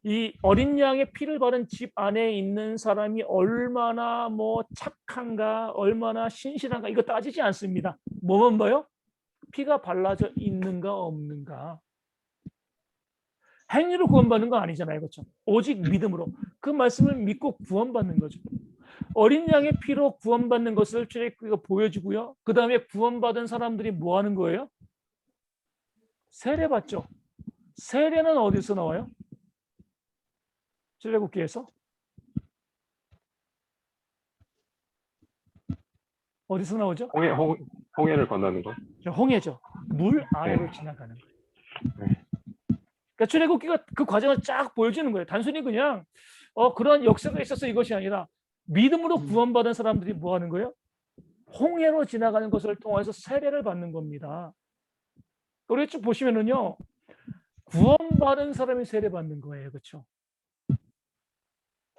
이 어린 양의 피를 바른 집 안에 있는 사람이 얼마나 뭐 착한가, 얼마나 신실한가 이거 따지지 않습니다. 뭐만 봐요? 피가 발라져 있는가 없는가. 행위로 구원받는 건 아니잖아요. 그렇죠? 오직 믿음으로. 그 말씀을 믿고 구원받는 거죠. 어린 양의 피로 구원받는 것을 출애굽기가 보여주고요. 그 다음에 구원받은 사람들이 뭐 하는 거예요? 세례받죠. 세례는 어디서 나와요? 출애굽기에서? 어디서 나오죠? 홍해를 건너는 거? 홍해죠. 물 아래로 지나가는 거예요. 그러니까 출애굽기가 그 과정을 쫙 보여주는 거예요. 단순히 그냥 그런 역사가 있어서 이것이 아니라 믿음으로 구원받은 사람들이 뭐 하는 거예요? 홍해로 지나가는 것을 통해서 세례를 받는 겁니다. 우리 쭉 보시면은요. 구원받은 사람이 세례받는 거예요. 그렇죠?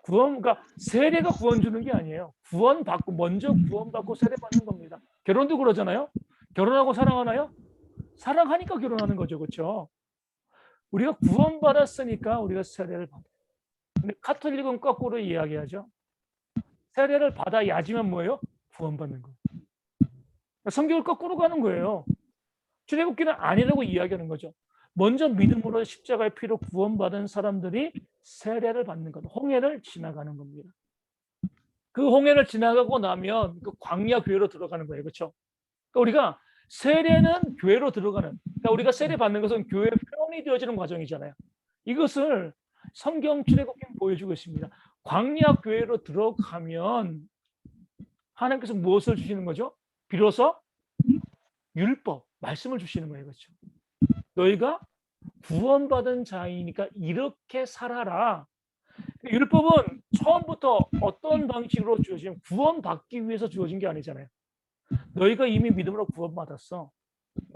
그러니까 세례가 구원 주는 게 아니에요. 구원받고 먼저 구원받고 세례받는 겁니다. 결혼도 그러잖아요. 결혼하고 사랑하나요? 사랑하니까 결혼하는 거죠. 그렇죠? 우리가 구원받았으니까 우리가 세례를 받아요. 근데 가톨릭은 거꾸로 이야기하죠. 세례를 받아야지만 뭐예요? 구원받는 거예요. 성경을 거꾸로 가는 거예요. 출애굽기는 아니라고 이야기하는 거죠. 먼저 믿음으로 십자가의 피로 구원받은 사람들이 세례를 받는 것, 홍해를 지나가는 겁니다. 그 홍해를 지나가고 나면 그 광야 교회로 들어가는 거예요. 그렇죠? 그러니까 우리가 세례는 교회로 들어가는, 그러니까 우리가 세례 받는 것은 교회의 표현이 되어지는 과정이잖아요. 이것을 성경 출애굽기는 보여주고 있습니다. 광야 교회로 들어가면 하나님께서 무엇을 주시는 거죠? 비로소 율법, 말씀을 주시는 거예요. 그렇죠? 너희가 구원받은 자이니까 이렇게 살아라. 율법은 처음부터 어떤 방식으로 주어지면 구원받기 위해서 주어진 게 아니잖아요. 너희가 이미 믿음으로 구원받았어.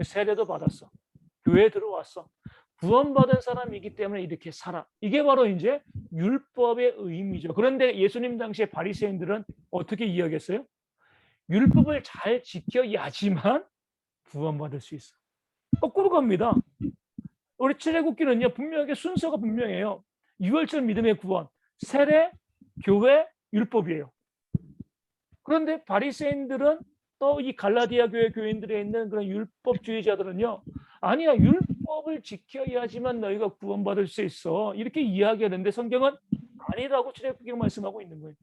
세례도 받았어. 교회에 들어왔어. 구원받은 사람이기 때문에 이렇게 살아. 이게 바로 이제 율법의 의미죠. 그런데 예수님 당시에 바리새인들은 어떻게 이야기했어요? 율법을 잘 지켜야지만 구원받을 수 있어. 거꾸로 갑니다. 우리 출애굽기는요, 분명하게 순서가 분명해요. 유월절 믿음의 구원, 세례, 교회, 율법이에요. 그런데 바리새인들은 또 이 갈라디아 교회 교인들에 있는 그런 율법주의자들은요, 아니야, 율법을 지켜야지만 너희가 구원받을 수 있어. 이렇게 이야기하는데 성경은 아니라고 출애굽기가 말씀하고 있는 거예요.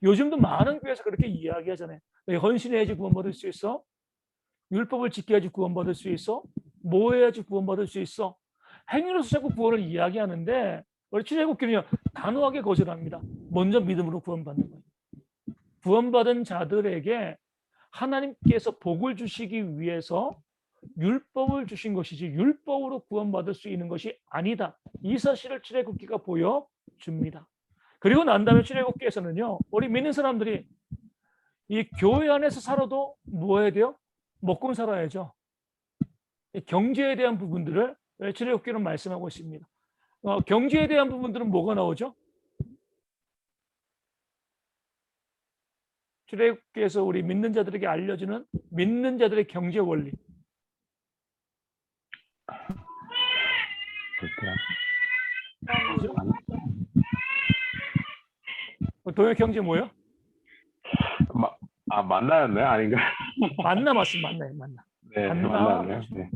요즘도 많은 교회에서 그렇게 이야기하잖아요. 너희 헌신해야지 구원받을 수 있어. 율법을 지켜야지 구원받을 수 있어. 뭐 해야지 구원받을 수 있어. 행위로서 자꾸 구원을 이야기하는데 우리 출애굽기는요, 단호하게 거절합니다. 먼저 믿음으로 구원받는 거예요. 구원받은 자들에게 하나님께서 복을 주시기 위해서 율법을 주신 것이지 율법으로 구원받을 수 있는 것이 아니다. 이 사실을 출애굽기가 보여줍니다. 그리고 난 다음에 출애굽기에서는요, 우리 믿는 사람들이 이 교회 안에서 살아도 뭐 해야 돼요? 먹고 살아야죠. 경제에 대한 부분들을 출애굽기는 말씀하고 있습니다. 경제에 대한 부분들은 뭐가 나오죠? 출애굽기에서 우리 믿는 자들에게 알려주는 믿는 자들의 경제 원리. 동역 경제 뭐예요? 만나였나요? 아닌가? 만나 맞습니다. 만나요, 만나. 네, 만나. 만나였나요? 네.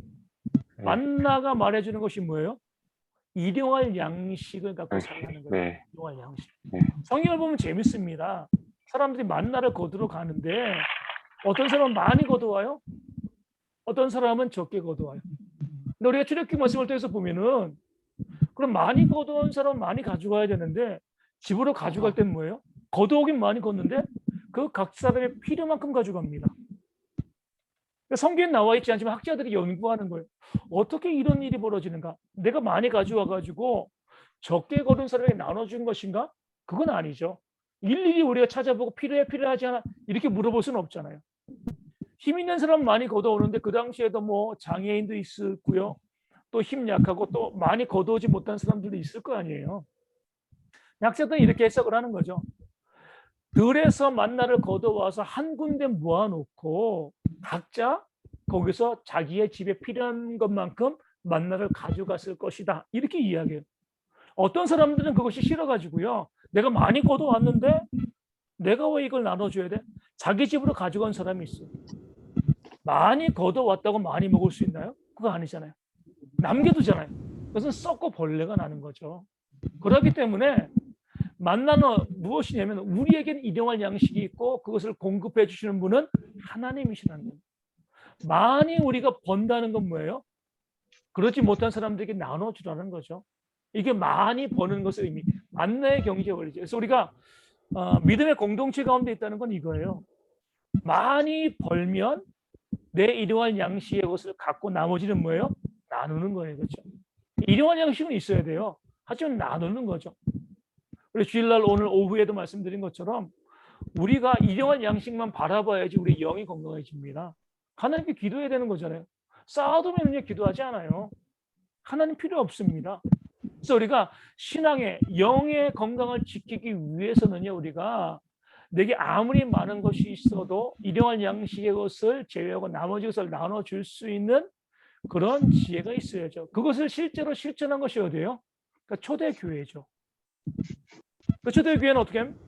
만나가 말해주는 것이 뭐예요? 일용할 양식을 갖고 살라는 거예요. 네. 일용할 양식. 네. 성경을 보면 재밌습니다. 사람들이 만나를 거두러 가는데 어떤 사람은 많이 거두어와요. 어떤 사람은 적게 거두어와요. 근데 우리가 출애굽기 말씀을 통해서 보면은 그럼 많이 거두온 사람은 많이 가져가야 되는데 집으로 가져갈 땐 뭐예요? 거두오긴 많이 걷는데 그 각 사람의 필요만큼 가져갑니다. 성경에 나와 있지 않지만 학자들이 연구하는 거예요. 어떻게 이런 일이 벌어지는가? 내가 많이 가져와 가지고 적게 거둔 사람에게 나눠준 것인가? 그건 아니죠. 일일이 우리가 찾아보고 필요하지 않아? 이렇게 물어볼 수는 없잖아요. 힘 있는 사람 많이 걷어오는데 그 당시에도 뭐 장애인도 있었고요. 또 힘 약하고 또 많이 걷어오지 못한 사람들도 있을 거 아니에요. 학자들은 이렇게 해석을 하는 거죠. 들에서 만나를 걷어와서 한 군데 모아놓고 각자 거기서 자기의 집에 필요한 것만큼 만나를 가져갔을 것이다. 이렇게 이야기해요. 어떤 사람들은 그것이 싫어가지고요. 내가 많이 걷어왔는데 내가 왜 이걸 나눠줘야 돼? 자기 집으로 가져간 사람이 있어요. 많이 걷어왔다고 많이 먹을 수 있나요? 그거 아니잖아요. 남겨두잖아요. 그것은 썩고 벌레가 나는 거죠. 그렇기 때문에 만나는 무엇이냐면 우리에게는 일용할 양식이 있고 그것을 공급해 주시는 분은 하나님이시라는 거예요. 많이 우리가 번다는 건 뭐예요? 그렇지 못한 사람들에게 나눠주라는 거죠. 이게 많이 버는 것의 의미, 만나의 경제 원리죠. 그래서 우리가 믿음의 공동체 가운데 있다는 건 이거예요. 많이 벌면 내 일용할 양식의 것을 갖고 나머지는 뭐예요? 나누는 거예요. 그렇죠? 일용할 양식은 있어야 돼요. 하지만 나누는 거죠. 그래서 주일날 오늘 오후에도 말씀드린 것처럼 우리가 일용할 양식만 바라봐야지 우리 영이 건강해집니다. 하나님께 기도해야 되는 거잖아요. 쌓아두면 기도하지 않아요. 하나님 필요 없습니다. 그래서 우리가 신앙의 영의 건강을 지키기 위해서는요, 우리가 내게 아무리 많은 것이 있어도 일용할 양식의 것을 제외하고 나머지 것을 나눠줄 수 있는 그런 지혜가 있어야죠. 그것을 실제로 실천한 것이 어디예요? 그러니까 초대교회죠. 그 초대교회는 어떻게 하면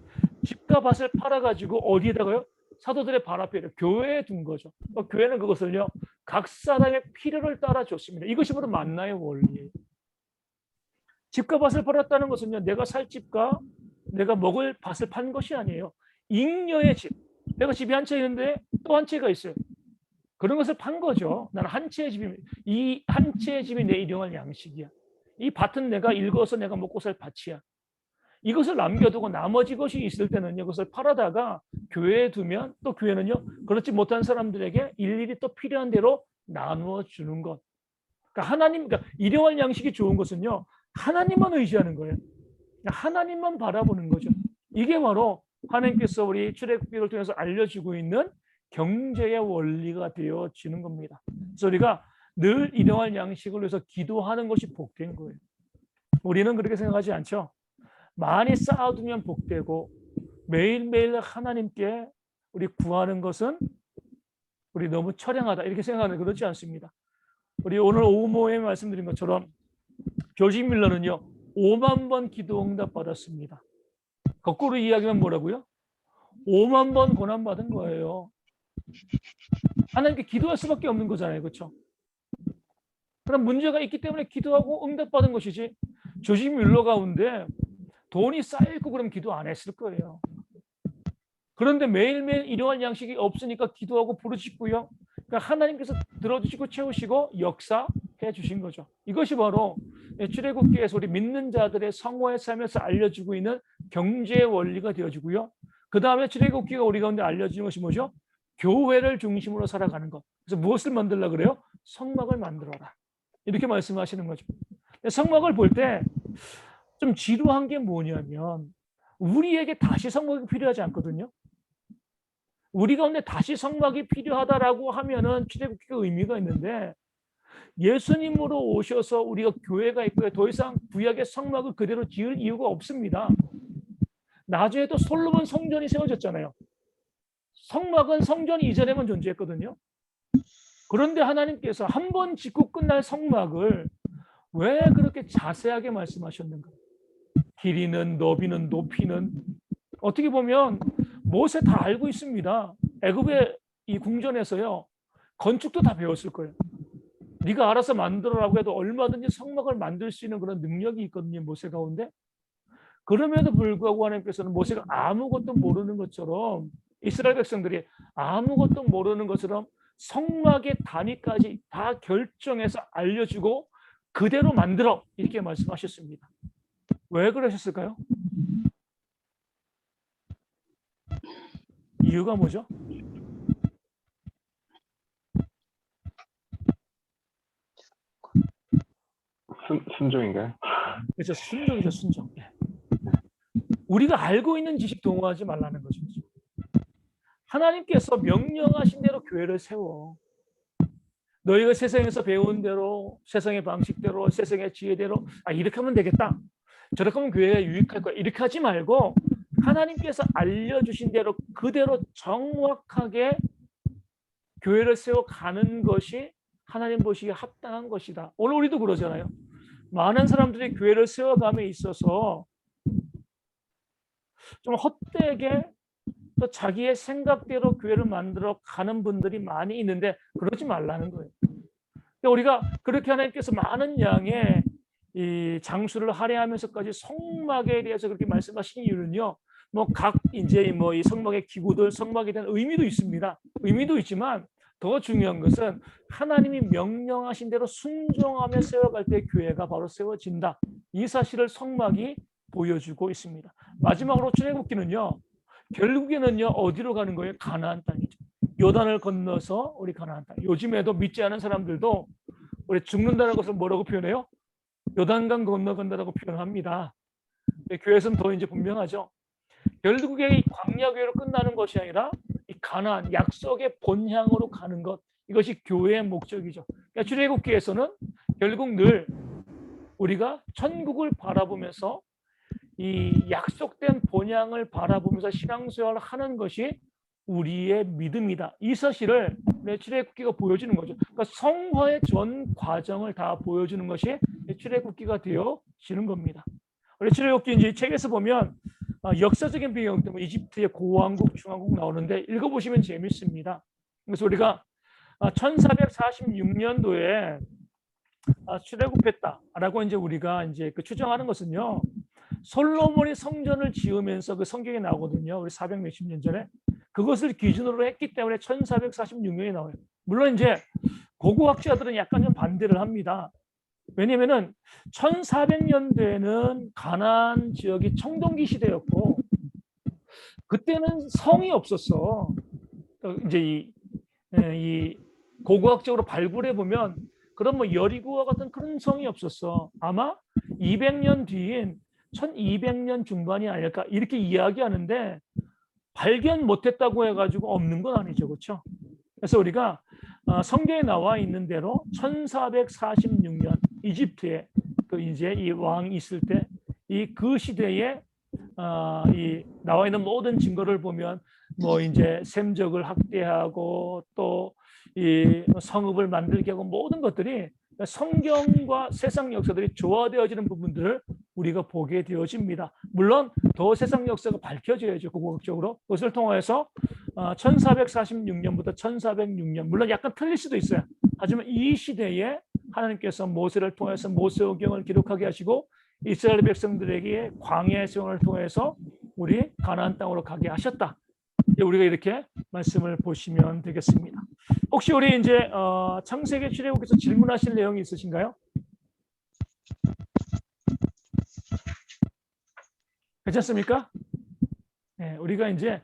집과 밭을 팔아가지고 어디에다가요? 사도들의 발 앞에 교회에 둔 거죠. 교회는 그것을요, 각 사람의 필요를 따라 줬습니다. 이것이 바로 만나의 원리예요. 집과 밭을 팔았다는 것은요, 내가 살 집과 내가 먹을 밭을 판 것이 아니에요. 잉여의 집. 내가 집이 한 채 있는데 또 한 채가 있어요. 그런 것을 판 거죠. 나는 한 채의 집이, 이 한 채의 집이 내 일용할 양식이야. 이 밭은 내가 읽어서 내가 먹고 살 밭이야. 이것을 남겨두고 나머지 것이 있을 때는 이것을 팔아다가 교회에 두면 또 교회는요, 그렇지 못한 사람들에게 일일이 또 필요한 대로 나누어 주는 것. 그러니까 하나님, 그러니까 일용할 양식이 좋은 것은요, 하나님만 의지하는 거예요. 하나님만 바라보는 거죠. 이게 바로 하나님께서 우리 출애굽기를 통해서 알려주고 있는 경제의 원리가 되어지는 겁니다. 그래서 우리가 늘 일용할 양식을 위해서 기도하는 것이 복된 거예요. 우리는 그렇게 생각하지 않죠. 많이 쌓아두면 복되고 매일매일 하나님께 우리 구하는 것은 우리 너무 처량하다 이렇게 생각하는, 그렇지 않습니다. 우리 오늘 오후 모임에 말씀드린 것처럼 조지 밀러는요 5만 번 기도 응답 받았습니다. 거꾸로 이야기하면 뭐라고요? 5만 번 고난 받은 거예요. 하나님께 기도할 수밖에 없는 거잖아요, 그렇죠? 그럼 문제가 있기 때문에 기도하고 응답 받은 것이지. 조지 밀러 가운데 돈이 쌓여있고 그럼 기도 안 했을 거예요. 그런데 매일매일 일용할 양식이 없으니까 기도하고 부르짖고요. 그러니까 하나님께서 들어주시고 채우시고 역사해 주신 거죠. 이것이 바로 출애굽기에서 우리 믿는 자들의 성화의 삶에서 알려주고 있는 경제의 원리가 되어지고요. 그 다음에 출애굽기가 우리 가운데 알려주는 것이 뭐죠? 교회를 중심으로 살아가는 것. 그래서 무엇을 만들라 그래요? 성막을 만들어라. 이렇게 말씀하시는 거죠. 성막을 볼 때 좀 지루한 게 뭐냐면 우리에게 다시 성막이 필요하지 않거든요. 우리 가운데 다시 성막이 필요하다라고 하면은 출애굽기가 의미가 있는데 예수님으로 오셔서 우리가 교회가 있고요. 더 이상 구약의 성막을 그대로 지을 이유가 없습니다. 나중에 또 솔로몬 성전이 세워졌잖아요. 성막은 성전 이전에만 존재했거든요. 그런데 하나님께서 한 번 짓고 끝날 성막을 왜 그렇게 자세하게 말씀하셨는가? 길이는, 너비는, 높이는 어떻게 보면 모세 다 알고 있습니다. 애굽의 이 궁전에서요 건축도 다 배웠을 거예요. 네가 알아서 만들어라고 해도 얼마든지 성막을 만들 수 있는 그런 능력이 있거든요, 모세 가운데. 그럼에도 불구하고 하나님께서는 모세가 아무것도 모르는 것처럼, 이스라엘 백성들이 아무것도 모르는 것처럼 성막의 단위까지 다 결정해서 알려주고 그대로 만들어 이렇게 말씀하셨습니다. 왜 그러셨을까요? 이유가 뭐죠? 순종인가요? 그렇죠. 순종이죠, 순종. 우리가 알고 있는 지식 동원하지 말라는 거죠. 하나님께서 명령하신 대로 교회를 세워. 너희가 세상에서 배운 대로, 세상의 방식대로, 세상의 지혜대로 이렇게 하면 되겠다. 저렇게 하면 교회가 유익할 거야. 이렇게 하지 말고 하나님께서 알려주신 대로 그대로 정확하게 교회를 세워가는 것이 하나님 보시기에 합당한 것이다. 오늘 우리도 그러잖아요. 많은 사람들이 교회를 세워감에 있어서 좀 헛되게 또 자기의 생각대로 교회를 만들어 가는 분들이 많이 있는데 그러지 말라는 거예요. 우리가 그렇게 하나님께서 많은 양의 이 장수를 할애하면서까지 성막에 대해서 그렇게 말씀하신 이유는요. 이제 이 성막의 기구들, 성막에 대한 의미도 있습니다. 의미도 있지만 더 중요한 것은 하나님이 명령하신 대로 순종하며 세워갈 때 교회가 바로 세워진다. 이 사실을 성막이 보여주고 있습니다. 마지막으로 출애굽기는요. 결국에는요. 어디로 가는 거예요? 가나안 땅이죠. 요단을 건너서 우리 가나안 땅. 요즘에도 믿지 않은 사람들도 우리 죽는다는 것을 뭐라고 표현해요? 요단강 건너간다라고 표현합니다. 교회에서는 더 이제 분명하죠. 결국에 이 광야교회로 끝나는 것이 아니라 이 가나안 약속의 본향으로 가는 것, 이것이 교회의 목적이죠. 그러니까 출애굽기에서는 결국 늘 우리가 천국을 바라보면서 이 약속된 본향을 바라보면서 신앙생활을 하는 것이 우리의 믿음이다. 이 사실을 출애굽기가 보여주는 거죠. 그러니까 성화의 전 과정을 다 보여주는 것이 출애굽기가 되어지는 겁니다. 우리 출애굽기 이제 책에서 보면 역사적인 배경 때문에 이집트의 고왕국, 중왕국 나오는데 읽어보시면 재밌습니다. 그래서 우리가 1446년도에 출애굽했다라고 이제 우리가 이제 그 추정하는 것은요. 솔로몬이 성전을 지으면서 그 성경에 나오거든요. 우리 400 몇십 년 전에 그것을 기준으로 했기 때문에 1446년이 나와요. 물론 이제 고고학자들은 약간 좀 반대를 합니다. 왜냐면은 1400년대에는 가나안 지역이 청동기 시대였고 그때는 성이 없었어. 이제 이 고고학적으로 발굴해 보면 그런 뭐 여리고와 같은 그런 성이 없었어. 아마 200년 뒤인 1200년 중반이 아닐까 이렇게 이야기하는데 발견 못했다고 해가지고 없는 건 아니죠, 그렇죠? 그래서 우리가 성경에 나와 있는 대로 1446년 이집트에 그 이제 이 왕이 있을 때 이 그 시대에 이 나와 있는 모든 증거를 보면 뭐 이제 셈적을 학대하고 또 이 성읍을 만들게 하고 모든 것들이 성경과 세상 역사들이 조화되어지는 부분들을 우리가 보게 되어집니다. 물론 더 세상 역사가 밝혀져야죠. 고고학적으로. 그것을 통해서 1446년부터 1406년 물론 약간 틀릴 수도 있어요. 하지만 이 시대에 하나님께서 모세를 통해서 모세오경을 기록하게 하시고 이스라엘 백성들에게 광야의 생활을 통해서 우리 가나안 땅으로 가게 하셨다. 우리가 이렇게 말씀을 보시면 되겠습니다. 혹시 우리 이제 창세기 출애굽에서 질문하실 내용이 있으신가요? 괜찮습니까? 네, 우리가 이제